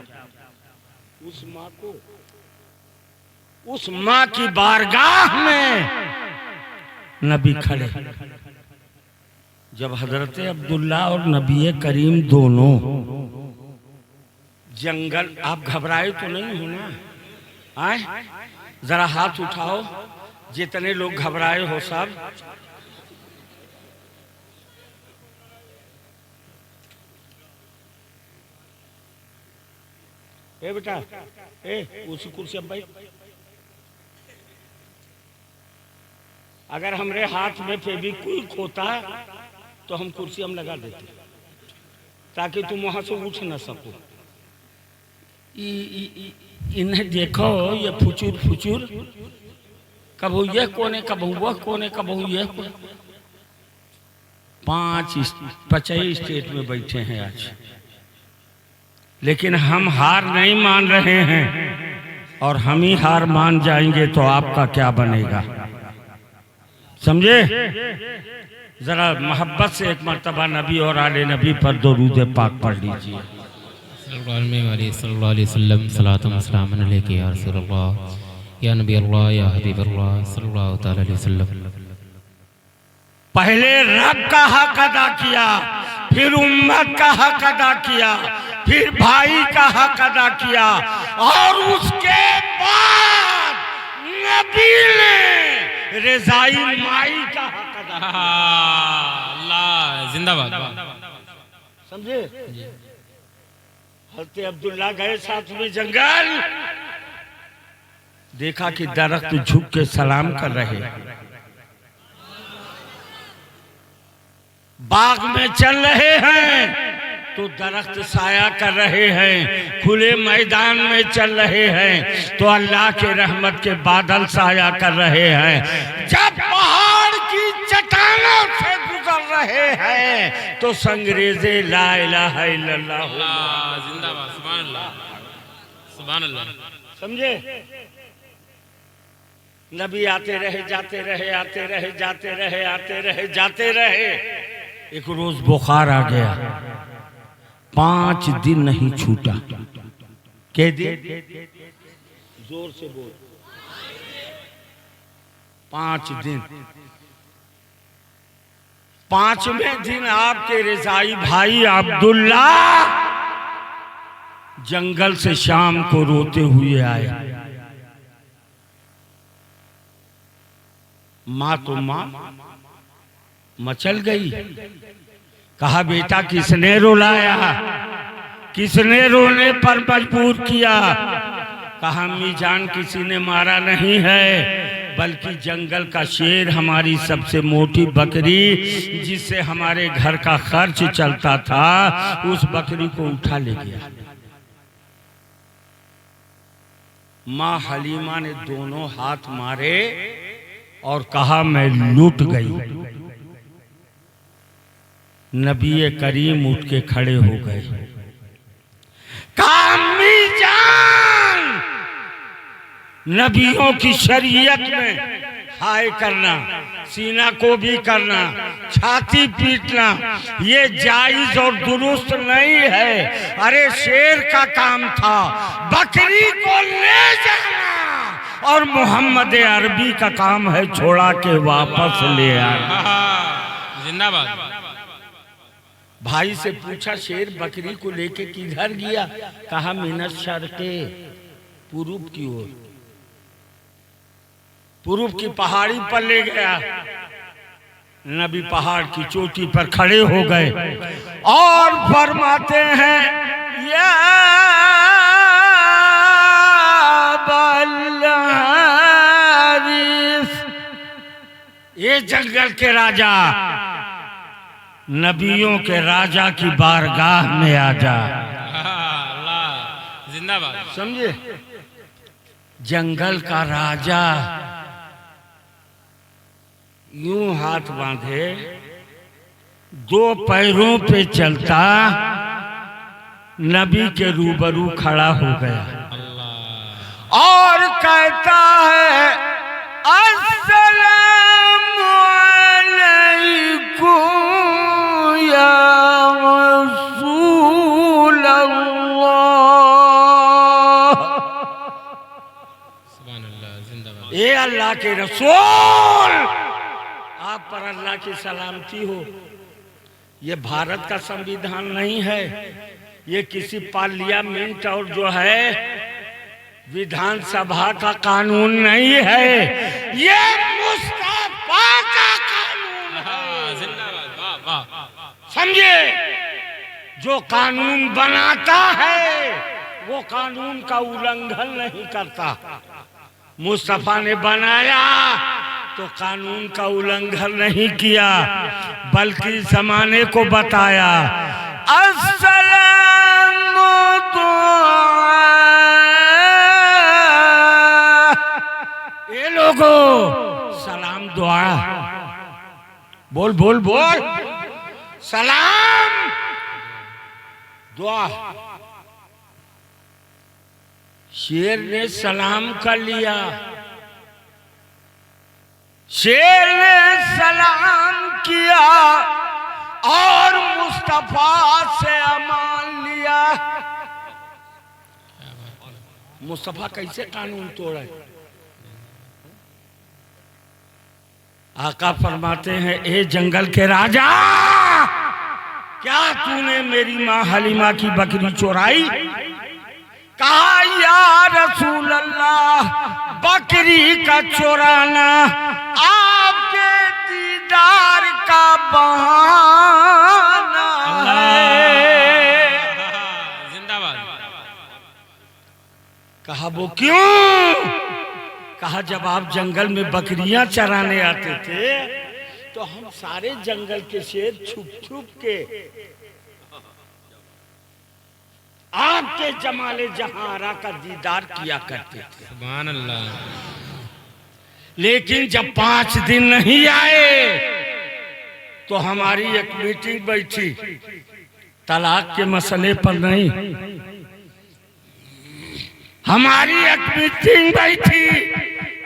उस माँ की बारगाह में नबी खड़े। जब हजरत अब्दुल्ला और नबी करीम दोनों जंगल, आप घबराए तो नहीं हो ना? आए जरा हाथ उठाओ जितने लोग घबराए हो सब। ए बेटा, उसी कुर्सी अब भाई, अगर हमरे हाथ में फेविक्विक होता तो हम कुर्सी हम लगा देते ताकि तुम वहां से उठ न सको। इन्हें देखो ये फुचुर फुचुर, कबू ये कोने कबू वह कोने कबू ये कोने। 5 स्टेट में बैठे हैं आज, लेकिन हम हार नहीं मान रहे हैं और हम ही हार मान जाएंगे तो आपका क्या बनेगा? समझे? जरा मोहब्बत से एक मर्तबा नबी और आले नबी पर दुरूद पाक पढ़ लीजिए। सल्लल्लाहु अलैहि वसल्लम सलातम सलाम अलैहि या रसूलल्लाह या नबी अल्लाह या हबीब अल्लाह सल्लल्लाहु तआला अलैहि वसल्लम। पहले रब का हक अदा किया, फिर उम्मत का हक अदा किया, फिर भाई का हक अदा किया और उसके बाद नबी ने रज़ाई माई का हक अदा किया। अल्लाह जिंदाबाद। समझे? हज़रत अब्दुल्ला गए साथ में जंगल, देखा कि दरख्त झुक के सलाम कर रहे, बाग में चल रहे हैं तो दरख्त साया कर रहे हैं, खुले मैदान में चल रहे हैं तो अल्लाह के रहमत के बादल साया कर रहे हैं। जब पहाड़ की चट्टानों से गुजर रहे हैं तो संगरेज़े ला इलाहा इल्लल्लाह जिंदाबाद, सुभान अल्लाह, सुभान अल्लाह। समझे? नबी आते रहे जाते रहे, आते रहे जाते रहे, आते रहे जाते रहे। एक रोज बुखार आ गया, 5 दिन नहीं छूटा। कह दे, जोर से बोल। 5 दिन 5वें दिन आपके रिसाई भाई अब्दुल्ला जंगल से शाम को रोते हुए आए। माँ तो माँ मचल गई। कहा बेटा किसने रुलाया, किसने रोने पर मजबूर किया? कहा अम्मी जान किसी ने मारा नहीं है, बल्कि जंगल का शेर हमारी सबसे मोटी बकरी जिससे हमारे घर का खर्च चलता था उस बकरी को उठा ले गया। माँ हलीमा ने दोनों हाथ मारे और कहा मैं लूट गई। नबी करीम उठ के खड़े हो गए। कहा अम्मी जान, नबियों की शरीयत में हाय करना, सीना को भी करना, छाती पीटना ये जायज और दुरुस्त नहीं है। अरे शेर का काम था बकरी को ले जाना और मोहम्मद अरबी का काम है छोड़ा के वापस ले आना। जिंदाबाद। भाई से पूछा शेर बकरी को लेके किधर गया? कहा मिनत शर्के, पूर्व की ओर, पूर्व की पहाड़ी पर ले गया। नबी पहाड़ की चोटी पर खड़े हो गए और फरमाते हैं या बल्लारिस, ये जंगल के राजा, नबियों के राजा की बारगाह में आ जा। जिंदाबाद। समझे? जंगल का राजा यूं हाथ बांधे, 2 पैरों पे चलता, नबी के रूबरू खड़ा हो गया और कहता है अस्सलामु अलैकुम या रसूल अल्लाह। सुभान अल्लाह। जिंदाबाद। ये अल्लाह के रसूल, आप पर अल्लाह की सलामती हो। ये भारत का संविधान नहीं है, ये किसी पार्लियामेंट और जो है विधानसभा का कानून नहीं है, ये मुस्तफा का कानून है। जिंदाबाद। वाह वाह। समझे? जो कानून बनाता है वो कानून का उल्लंघन नहीं करता। मुस्तफा ने बनाया तो कानून का उल्लंघन नहीं किया, बल्कि जमाने को बताया अस्सलामु ये लोगों सलाम दुआ, बोल बोल बोल, सलाम दुआ। शेर ने सलाम कर लिया, शेर ने सलाम किया और मुस्तफा से अमान लिया। मुस्तफा कैसे कानून तोड़े? आका फरमाते हैं ए जंगल के राजा, क्या तूने मेरी माँ हलीमा की बकरी चुराई? कहा या रसूल अल्लाह, बकरी का चुराना आपके दीदार का बहाना है। जिंदाबाद। कहा वो क्यों? कहा जब आप जंगल में बकरियां चराने आते थे तो हम सारे जंगल के शेर छुप छुप के आपके जमाले जहारा का दीदार किया करते थे। सुभान अल्लाह। लेकिन जब 5 दिन नहीं आए तो हमारी एक मीटिंग बैठी, तलाक के मसले पर नहीं, हमारी एक मीटिंग बैठी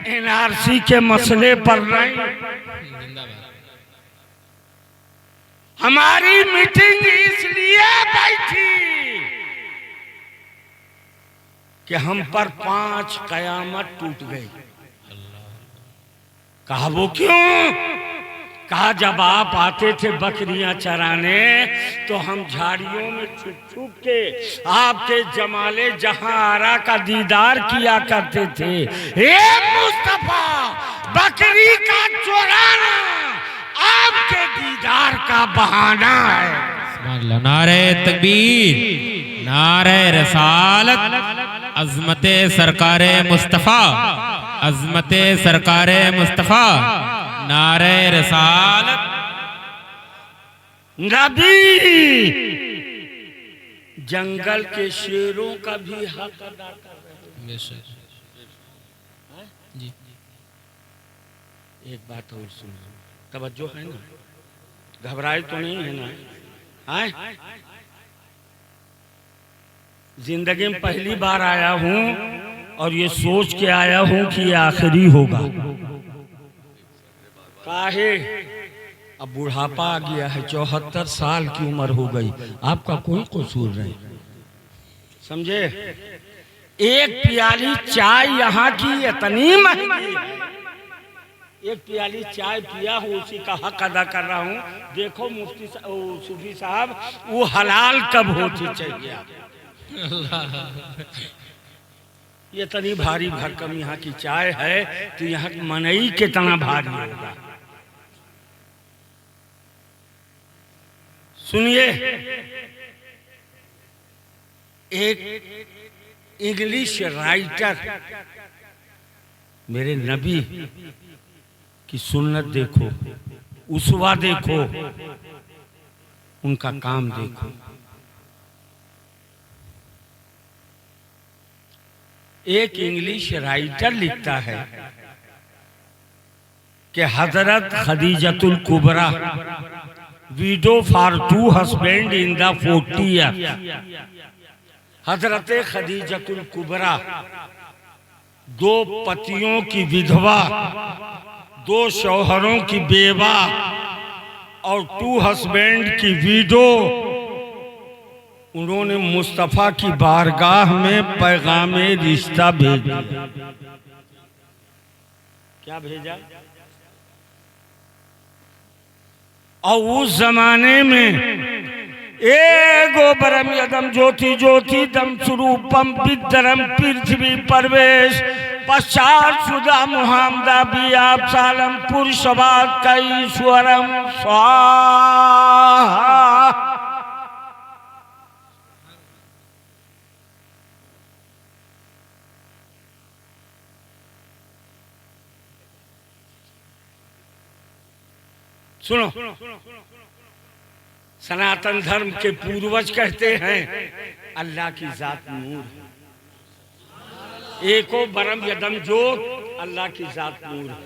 एनआरसी के मसले पर नहीं। हमारी मीटिंग इसलिए बैठी कि हम पर 5 कयामत टूट गई। कहा वो क्यों? कहा जब आप आते थे बकरियां चराने तो हम झाड़ियों में छुप छुप के आपके जमाले जहां आरा का दीदार किया करते थे। ए मुस्तफा, बकरी का चुराना आपके दीदार का बहाना है। नारे तकबीर, नारे रसालत, अज़मते सरकारे मुस्तफ़ा, अज़मते सरकारे मुस्तफ़ा, नारे रसालत। नबी जंगल के शेरों का भी हक अदा कर रहे हैं। जी एक बात और सुनो, तवज्जो है ना, घबराए तो नहीं है ना? हैं? जिंदगी में पहली बार आया हूं और ये सोच के आया हूं कि ये आखिरी होगा। काहे? अब बुढ़ापा आ गया है, 74 साल की उम्र हो गई, आपका कोई कसूर नहीं, समझे? एक प्याली चाय यहाँ की इतनी महंगी है, एक प्याली चाय पिया हूँ उसी का हक अदा कर रहा हूँ। देखो मुफ्ती सूफी साहब, वो हलाल कब होती चाहिए? ये इतनी भारी भरकम यहाँ की चाय है तो यहाँ की मनई कितना भारी होगा। सुनिए, एक इंग्लिश राइटर, मेरे नबी की सुन्नत देखो, उसवा देखो, उनका काम देखो। एक इंग्लिश राइटर लिखता है कि हजरत Khadijatul Kubra, widow for 2 husband in the 40 year. हजरत खदीजतुल कुबरा 2 पतियों की विधवा, 2 शौहरों की बेवा और 2 हस्बैंड की विडो, उन्होंने मुस्तफा की बारगाह में पैगाम रिश्ता भेज दिया। क्या भेजा? और उस जमाने में एगो परम यदम ज्योति ज्योति दम स्वरूपम विद्रम पृथ्वी परवेश पश्चात सुधा मुहामदा भी आप सालम पुरुषवाद का ईश्वरम स्वाहा। सुनो, सनातन धर्म के पूर्वज कहते हैं अल्लाह की जात नूर है, एको बरम यदम जोत, अल्लाह की जात नूर है,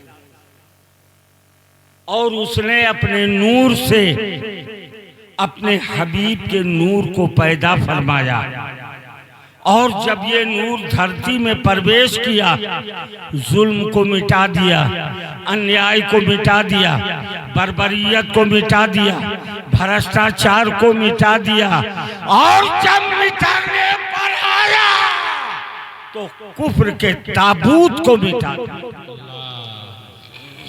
और उसने अपने नूर से अपने हबीब के नूर को पैदा फरमाया। और जब ये नूर धरती में प्रवेश किया, जुल्म को मिटा दिया, अन्याय को मिटा दिया, बर्बरियत को मिटा दिया, भ्रष्टाचार को मिटा दिया, और जब मिटाने पर आया तो कुफ्र के ताबूत को मिटा दिया।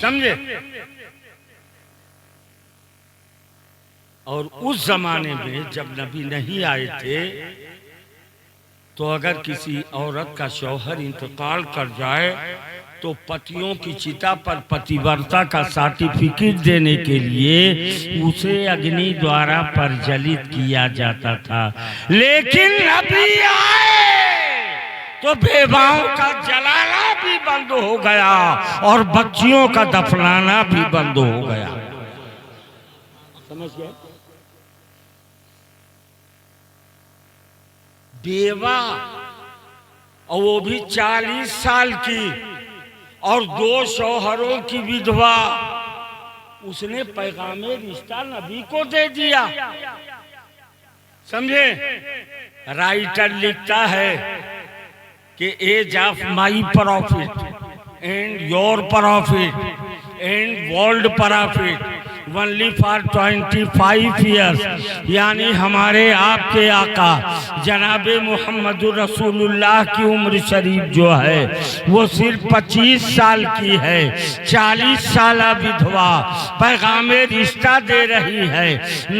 समझे? और उस जमाने में जब नबी नहीं आए थे तो अगर किसी औरत का शौहर इंतकाल कर जाए तो पतियों की चिता पर पतिव्रता का सर्टिफिकेट देने के लिए उसे अग्नि द्वारा प्रज्वलित किया जाता था। लेकिन नबी आए तो बेवाओं का जलाना भी बंद हो गया और बच्चियों का दफनाना भी बंद हो गया। समझ गए? बेवा, और वो भी 40 साल की, और 2 शौहरों की विधवा, उसने पैगामे रिश्ता नबी को दे दिया। समझे? राइटर लिखता है कि age of my profit and your profit and world profit only for 25 years, यानी हमारे आपके आका जनाब मोहम्मद रसूलुल्लाह की उम्र शरीफ जो है वो सिर्फ 25 साल की है। 40 साल विधवा पैगाम रिश्ता दे रही है।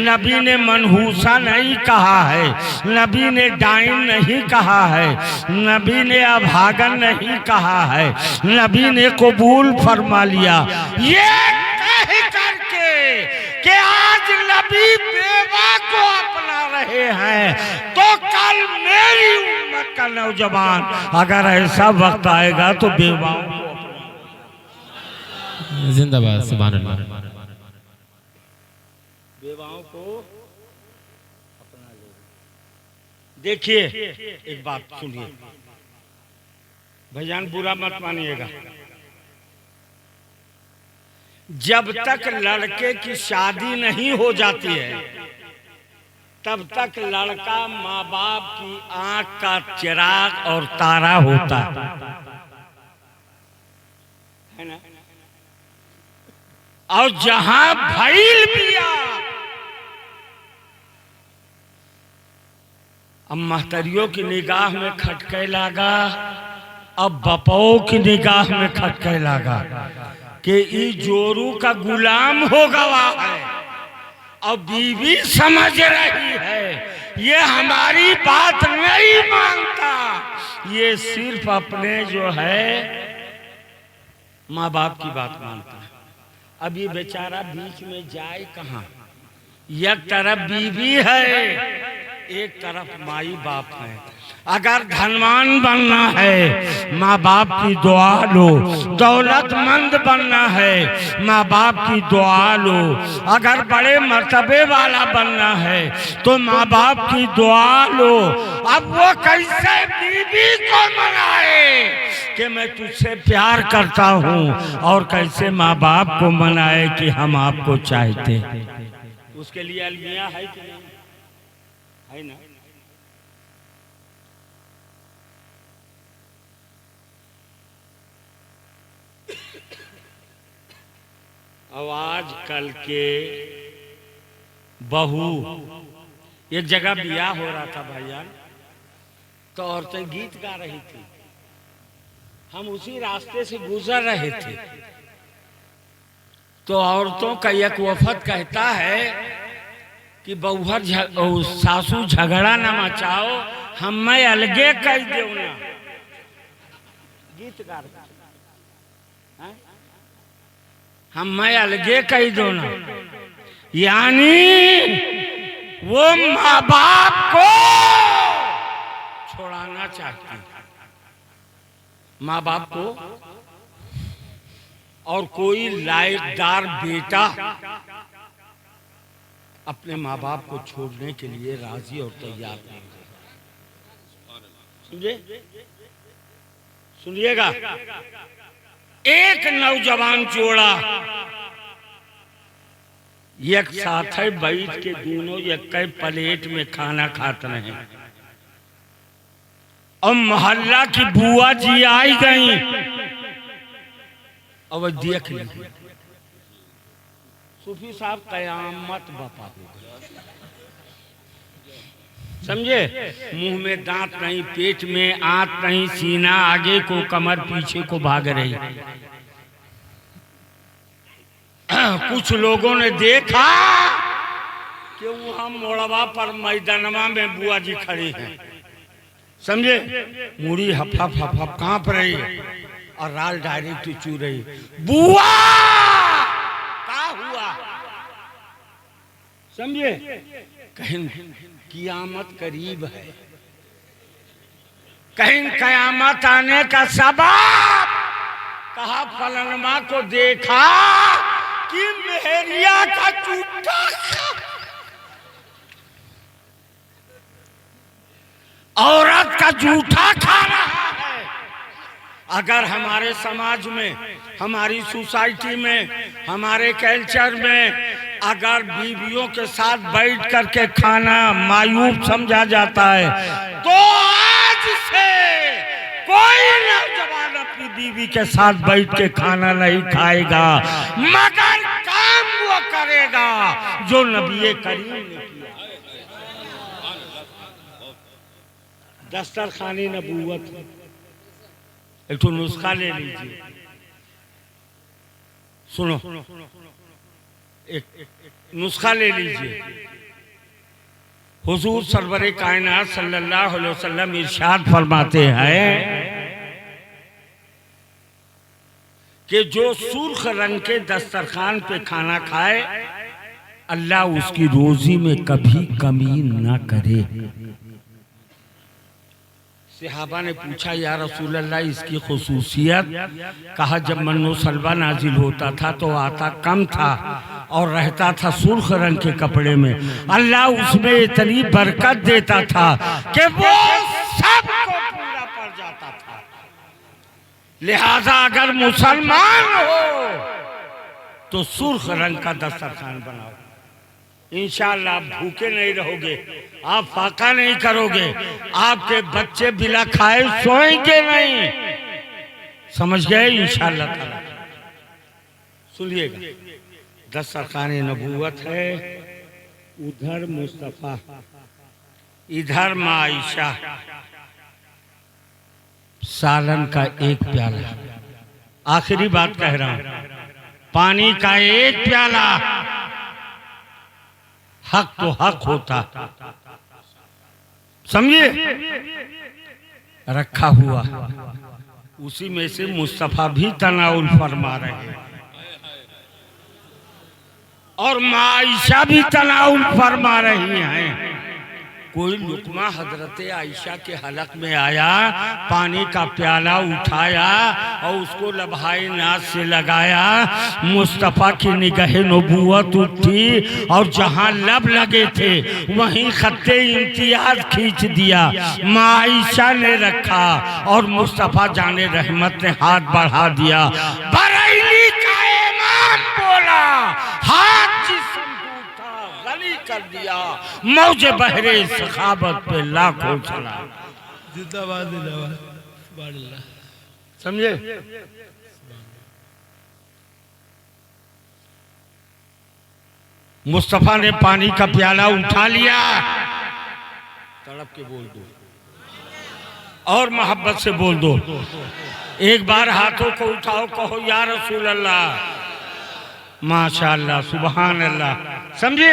नबी ने मनहूसा नहीं कहा है, नबी ने डाइन नहीं कहा है, नबी ने अभागन नहीं कहा है, नबी ने कबूल फरमा लिया। ये कह करके कि आज नबी बेवा को अपना रहे हैं, तो कल मेरी उम्मत का नौजवान अगर ऐसा वक्त आएगा तो बेवाओं को जिंदाबाद, सुभान अल्लाह। बेवाओं को अपना ले। देखिए एक बात सुनिए भैयान, बुरा मत मानिएगा। जब तक लड़के की शादी नहीं हो जाती है तब तक लड़का माँ बाप की आंख का चिराग और तारा होता है ना। और जहां भइल बिया अब महतरियों की निगाह में खटके लगा, अब बपाओं की निगाह में खटके लगा कि ई जोरू का गुलाम हो गवा है। और बीवी समझ रही है ये हमारी बात नहीं मानता, ये सिर्फ अपने जो है माँ बाप की बात मानता है। अब ये बेचारा बीच में जाए कहाँ? एक तरफ बीवी है, एक तरफ माई बाप है। अगर धनवान बनना है माँ बाप की दुआ लो, दौलतमंद बनना है माँ बाप की दुआ लो, अगर बड़े मर्तबे वाला बनना है तो माँ बाप की दुआ लो। अब वो कैसे बीवी को मनाए कि मैं तुझसे प्यार करता हूँ, और कैसे माँ बाप को मनाए कि हम आपको चाहते हैं। उसके लिए अलमिया है कि नहीं? है ना। अब आजकल के बहू, एक जगह ब्याह हो रहा था भाईजान, तो औरतें गीत गा रही थी, हम उसी रास्ते से गुजर रहे थे, तो औरतों का एक वफद कहता है कि बहुहर सासू झगड़ा न मचाओ, हम मैं अलगे कह दो ना। गीत गा रहे हम मैं अलगे कह दो ना, यानी वो माँ बाप को छोड़ाना चाहती है, माँ बाप को। और कोई लायकदार बेटा अपने माँ बाप को छोड़ने के लिए राजी और तैयार नहीं है। समझे? सुनिएगा, एक नौजवान जोड़ा एक साथ है बैठ के दोनों एक प्लेट में खाना खाते रहे, और मोहल्ला की बुआ जी आई गई, और देख लीजिए सूफी साहब कयामत बपा हो गई। समझे? मुंह में दांत नहीं, पेट में आंत नहीं, सीना आगे को, कमर पीछे को भाग रही। कुछ लोगों ने देखा कि वहां मोड़वा पर मैदानवा में बुआ जी खड़ी हैं। समझे? मुड़ी हफप हफप कांप रही और राल डायरेक्ट चू रही। बुआ क्या हुआ? समझे? कहीं कियामत करीब है, कहीं कयामत आने का सबब। कहा फलनमा को देखा कि मेहरिया का चूटा औरत का जूठा खा रहा है। अगर हमारे समाज में, हमारी सोसाइटी में, हमारे कल्चर में अगर बीवियों के साथ बैठ करके खाना मायूब समझा जाता है, तो आज से कोई नौजवान अपनी बीवी के साथ बैठ के खाना नहीं खाएगा। मगर काम वो करेगा जो नबी करीम ने किया। दस्तरखानी नबूवत एक तो नुस्खा ले लीजिए, सुनो, एक नुस्खा ले लीजिए। हुजूर सरवरे कायनात सल्लल्लाहु अलैहि वसल्लम इरशाद फरमाते हैं कि जो सुर्ख रंग के दस्तरखान पे खाना खाए अल्लाह उसकी रोजी में कभी कमी ना करे। सहाबा ने पूछा या रसूल अल्लाह इसकी खुसूसियत? कहा जब मन्नो सलवा नाजिल होता था तो आता कम था और रहता था सुर्ख रंग के कपड़े में, अल्लाह उसमें इतनी बरकत देता था कि वो सबको पूरा पड़ जाता था। लिहाजा अगर मुसलमान हो तो सुर्ख रंग का दस्तरखान बनाओ, इंशाअल्लाह आप भूखे नहीं रहोगे, आप फाका नहीं करोगे, आपके बच्चे बिना खाए सोएंगे नहीं। समझ गए? इंशाअल्लाह ताला। सुनिएगा, दस्तरखान नबूवत है, उधर मुस्तफा, इधर माँ आयशा, सालन का एक प्याला, आखिरी बात कह रहा हूं, पानी का एक प्याला हक तो हक होता, समझिए, रखा हुआ, उसी में से मुस्तफा भी तनाउल फरमा रहे हैं और माँ आयशा भी तनाउल फरमा रही हैं। कोई लुकमा हजरत आयशा के हलक में आया, पानी का प्याला उठाया और उसको लबहाए नाज से लगाया, मुस्तफ़ा की निगाह नबूवत उठी और जहां लब लगे थे वहीं खत्ते इम्तियाज खींच दिया। माँ आयशा ने रखा और मुस्तफ़ा जाने रहमत ने हाथ बढ़ा दिया। बरेली का इमाम बोला, हाथ गली कर दिया, मौजे बहरे सखावत पे लाखों सलाम। जिंदाबाद जिंदाबाद। समझे? मुस्तफा ने पानी का प्याला उठा लिया, तड़प के बोल दो और मोहब्बत से बोल दो, एक बार हाथों को उठाओ, कहो या रसूल अल्लाह, माशाअल्लाह, सुबहान अल्लाह। समझे?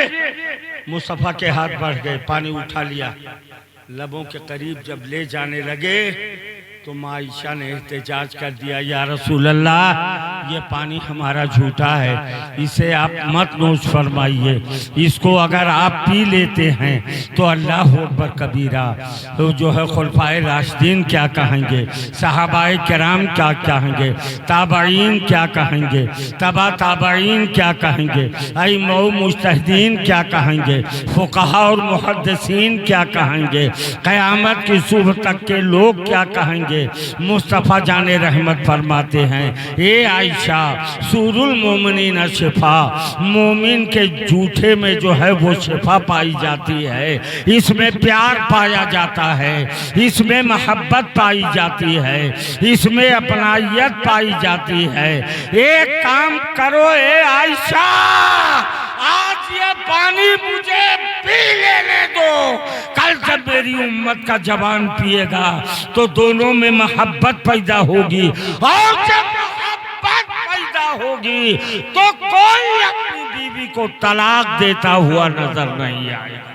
मुस्तफा के हाथ बढ़ गए, पानी उठा लिया, लबों के करीब जब ले जाने लगे तो माँ आयशा ने एहतजाज कर दिया, या रसूल अल्लाह ये पानी हमारा झूठा है, इसे आप मत नोश फरमाइए, इसको अगर आप पी लेते हैं तो अल्लाह अकबर कबीरा, तो जो है खुलफाए राशिदीन क्या कहेंगे, सहाबाए किराम क्या कहेंगे, ताबईन क्या कहेंगे, तबा ताबईन क्या कहेंगे, अइम्मा मुज्तहिदीन क्या कहेंगे, फुक़हा और मुहद्दिसीन क्या कहेंगे, क़यामत की सुबह तक के लोग क्या कहेंगे। मुस्तफ़ा जाने रहमत फरमाते हैं, ए आयशा सूरुल मोमिनीन शिफा, मोमिन के जूठे में जो है वो शिफा पाई जाती है, इसमें प्यार पाया जाता है, इसमें मोहब्बत पाई जाती है, इसमें अपनायत पाई जाती है। एक काम करो ए आयशा, आज ये पानी मुझे पी लेने दो, कल जब मेरी उम्मत का जवान पिएगा तो दोनों में मोहब्बत पैदा होगी और जब मोहब्बत पैदा होगी तो कोई अपनी बीवी को तलाक देता हुआ नजर नहीं आएगा।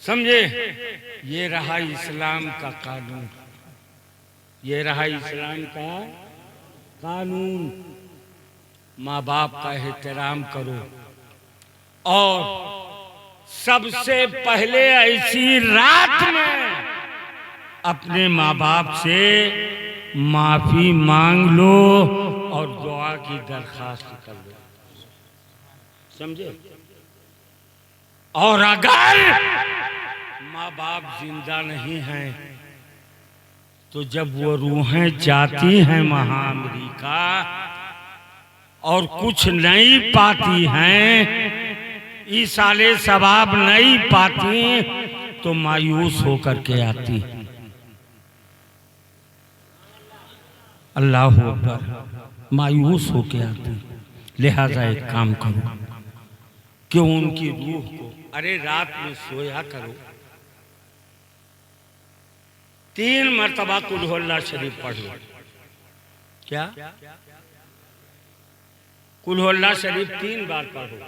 समझे? ये रहा इस्लाम का कानून, ये रहा इस्लाम का कानून। माँ बाप का एहतराम करो और सबसे पहले ऐसी रात में अपने माँ बाप से माफी मांग लो और दुआ की दरखास्त कर लो। समझे? और अगर माँ बाप जिंदा नहीं हैं तो जब वो रूहें जाती हैं महाअमरीका और कुछ नहीं पाती हैं, ईसाले सवाब नहीं पाती, तो मायूस होकर के आती है। अल्लाह अकबर। मायूस होके आते हैं। लिहाजा एक काम करो कि उनकी रूह को, अरे रात में सोया करो, 3 मरतबा कुल हुवल्लाह शरीफ पढ़ लो। क्या? कुल हुवल्लाह शरीफ 3 बार पढ़ो।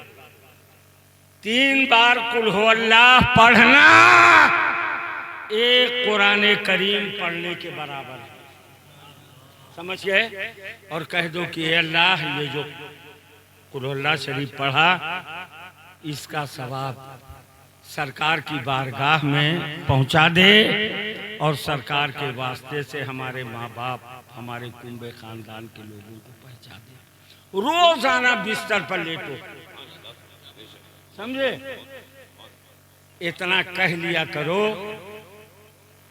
3 बार कुल हुवल्लाह पढ़ना एक कुरान करीम पढ़ने के बराबर है। समझ गए? और कह दो कि अल्लाह, ये जो कुल हुवल्लाह शरीफ पढ़ा, इसका सवाब सरकार की बारगाह में पहुंचा दे और सरकार के वास्ते से हमारे माँ बाप, हमारे कुंबे खानदान के लोगों को पहुंचा दे। रोजाना बिस्तर पर लेटो, समझे? इतना कह लिया करो,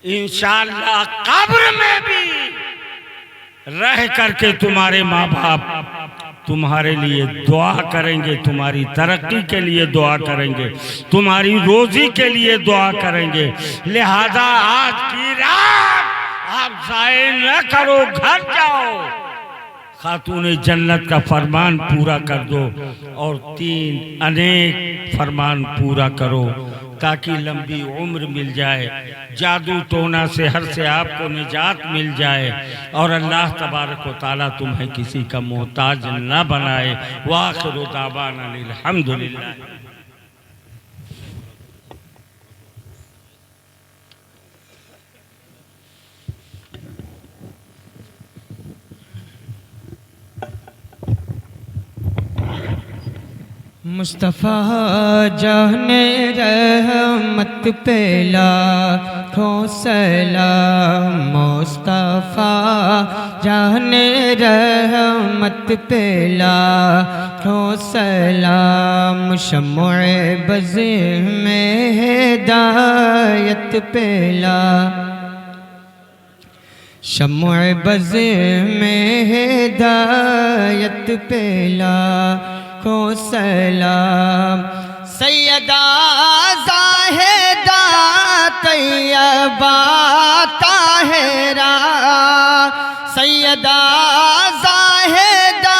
इंशाअल्लाह कब्र में भी रह करके तुम्हारे माँ बाप तुम्हारे लिए दुआ करेंगे, तुम्हारी तरक्की के लिए दुआ करेंगे, तुम्हारी रोजी के लिए दुआ करेंगे। लिहाजा आज की रात आप ज़ाया न करो, घर जाओ, खातून जन्नत का फरमान पूरा कर दो और 3 अनेक फरमान पूरा करो ताकि लंबी उम्र मिल जाए, जादू टोना से हर से आपको निजात मिल जाए और अल्लाह तबारक व तआला तुम्हें किसी का मोहताज न बनाए। वाखिरु दावाना अल्हम्दुलिल्लाह। मुस्तफ़ा जाने रहमत पे लाखों सलाम, मुस्तफ़ा जाने रहमत पे लाखों सलाम, शम्ए बज़ में हिदायत पे शम्ए बज़ में हिदायत पे को सलाम, सैयदा ज़ाहिदा तैयबा ताहिरा, सैयदा ज़ाहिदा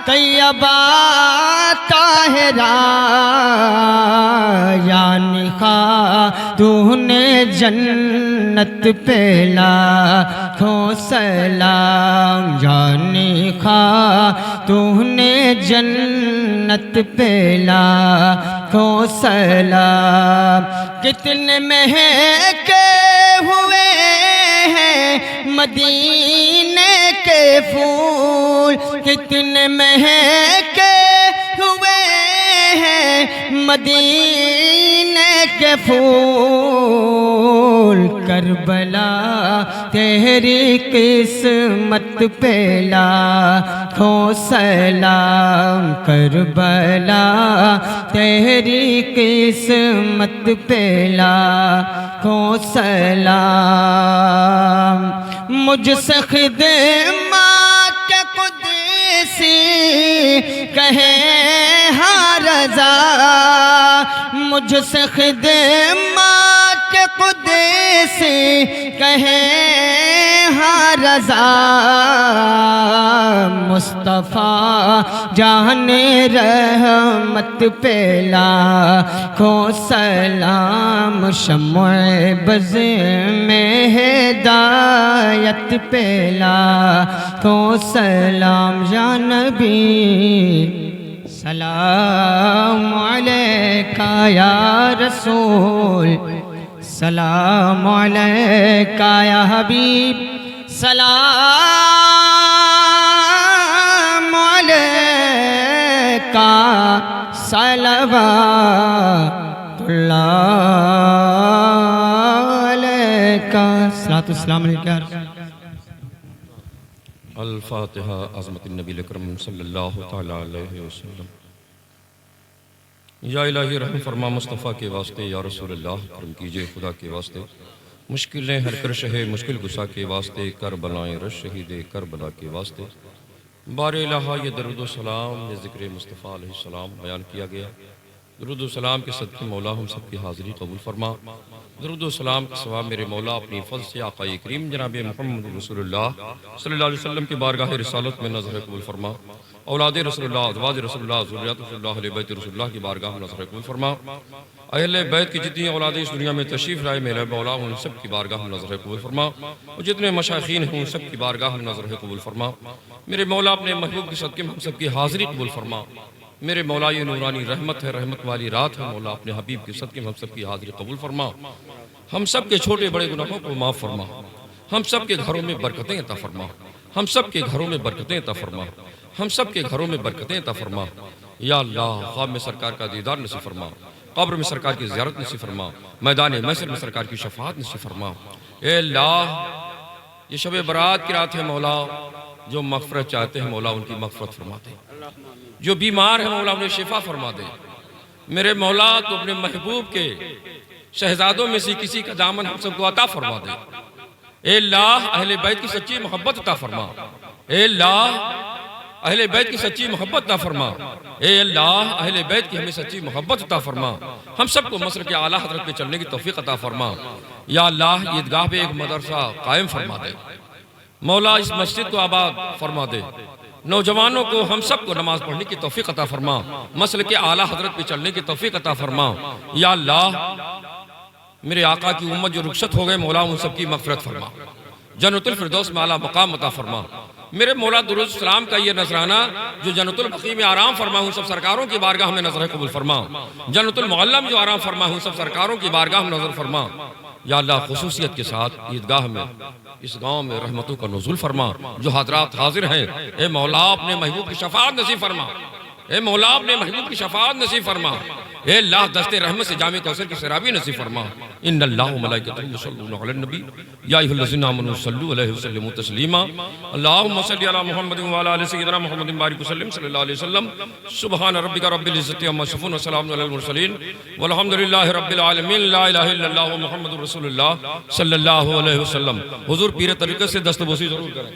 तैयबा ताहिरा, यानी खातूने जन्नत पे लाखों सलाम, यानी खातूने जन्नत पे लाखों सलाम। कितने महके हुए हैं मदीने के फूल, कितने महके हुए हैं मदीने के फूल, करबला तेरी किस्मत पे लाखों सलाम, करबला तेरी किस्मत पे लाखों सलाम। मुझसे खिदमत के कुदसी कहे हाँ रज़ा, मुझसे खिदमत के कुदसी कहे हाँ रज़ा, मुस्तफ़ा जाने रहमत पे लाखों सलाम, शम्ए बज़ में हिदायत पे लाखों सलाम। या नबी सलाम अलैका या रसूल, सलाम अलैका या हबीब, सलाम अलैका सलवातुल्लाह अलैका सलातुस्सलाम अलैका। अल-फातिहा। अज़मत नबी अकरम सल्लल्लाहु तआला अलैहि वसल्लम। या इलाही रहम फरमा मुस्तफ़ा के वास्ते, या रसूल अल्लाह करम कीजिए खुदा के वास्ते, मुश्किलें हर कर शहे मुश्किल गुस्सा के वास्ते, कर बनाए रश शहीद करबला के वास्ते। बार इलाहा ये दरूद सलाम ज़िक्र मुस्तफ़ा अलैहिस्सलाम बयान किया गया। दुरूद व सलाम के सदक़े मौला हम सब की हाज़िरी कबूल फरमा। दुरूद व सलाम के सवाब मेरे मौला अपनी फज़ल से आक़ाए करीम जनाब मुहम्मद रसूलुल्लाह सल्लल्लाहु अलैहि वसल्लम की बारगाह रिसालत में नज़र कबूल फरमा। औलाद रसूलुल्लाह, अज़वाज रसूलुल्लाह, ज़ुर्रियत रसूलुल्लाह, अहले बैत रसूलुल्लाह की बारगाह में नज़र कबूल फरमा। अहले बैत की जितनी औलाद इस दुनिया में तशरीफ़ लाए मेरे मौला उन सब की बारगाह में नज़र कबूल फरमा। और जितने मशाइखीन हैं उन सब की बारगाह में नज़र कबूल फरमा। मेरे मौला अपने महबूब के सदक़े में हम सब की हाज़िरी कबूल फरमा। मेरे मौला ये नूरानी रहमत है, रहमत वाली रात है। मौला अपने हबीब के सदक़े में हम सब की हाज़िरी कबूल फरमा। हम सब के छोटे बड़े गुनाहों को माफ़ फरमा। हम सब के घरों में बरकतें अता फरमा। हम सब के घरों में बरकतें अता फरमा। हम सब के घरों में बरकतें अता फरमा। या अल्लाह, ख्वाब में सरकार का दीदार नसीब फरमा, कब्र में सरकार की ज़ियारत नसीब फरमा, मैदान महशर में सरकार की शफाअत नसीब फरमा। ए अल्लाह, ये शब बरात की रात है मौला, जो मग़फ़िरत चाहते हैं मौला उनकी मग़फ़िरत फरमा दे। जो बीमार है मौला उन्हें शिफा फरमा दे। मेरे मौला तो अपने महबूब के शहजादों में से किसी का दामन हम सबको अता फरमा दे। ए अल्लाह, अहले बैत की सच्ची मोहब्बत अता फरमा। ए अल्लाह, अहले बैत की सच्ची मोहब्बत अता फरमा। ए अल्लाह, अहले बैत की हमें सच्ची मोहब्बत अता फरमा। हम सबको मसर के आला हज़रत पे चलने की तौफीक अता फरमा। या अल्लाह, ईदगाह पे एक मदरसा कायम फरमा दे मौला, इस मस्जिद को आबाद फरमा दे। नौजवानों को हम सब को नमाज पढ़ने की तौफीक अता फरमा। मसल के आला हज़रत पे चलने की तौफीक अता फरमा। या अल्लाह, मेरे आका की उम्मत जो रुखसत हो गए मौला उन सब की मग़फ़िरत फरमा। जन्नतुल फिरदौस में आला मकाम अता फरमा। मेरे मौला दुरूद सलाम का ये नजराना जो जन्नतुल बक़ी में आराम फरमा हूँ सब सरकारों की बारगाह में नजर कबूल फरमा। जन्नतुल मुअल्ला में जो आराम फरमा हूँ सब सरकारों की बारगाह में नजर फरमा। या अल्लाह, खुसूसियत के साथ ईदगाह में इस गांव में रहमतों का नुज़ूल फरमा। जो हज़रात हाजिर हैं, ए मौला अपने महबूब की शफाअत नसीब फरमा। ए मौला अपने महबूब की शफाअत नसीब फरमा। ए अल्लाह, दस्ते रहमत से जामे कौसर की शराबी नसीब फरमा। इन्नल्लाह व मलाइकतहु युसल्लूना अलन नबी या अय्युहल्लज़ीना आमनू सल्लू अलैहि व सल्लिमू तस्लीमा। अल्लाहुम्मा सल्लि अला मुहम्मदिन व अला आलि सय्यिदिना मुहम्मदिन बारिक वसल्लिम सल्लल्लाहु अलैहि वसल्लम। सुब्हान रब्बिका रब्बिल इज़्ज़ति अम्मा यसिफून व सलामुन अलल मुरसलीन वल्हम्दुलिल्लाहि रब्बिल आलमीन। ला इलाहा इल्लल्लाह व मुहम्मदुर रसूलुल्लाह सल्लल्लाहु अलैहि वसल्लम। हुज़ूर पीर तरीक़त से दस्तबोसी जरूर करें।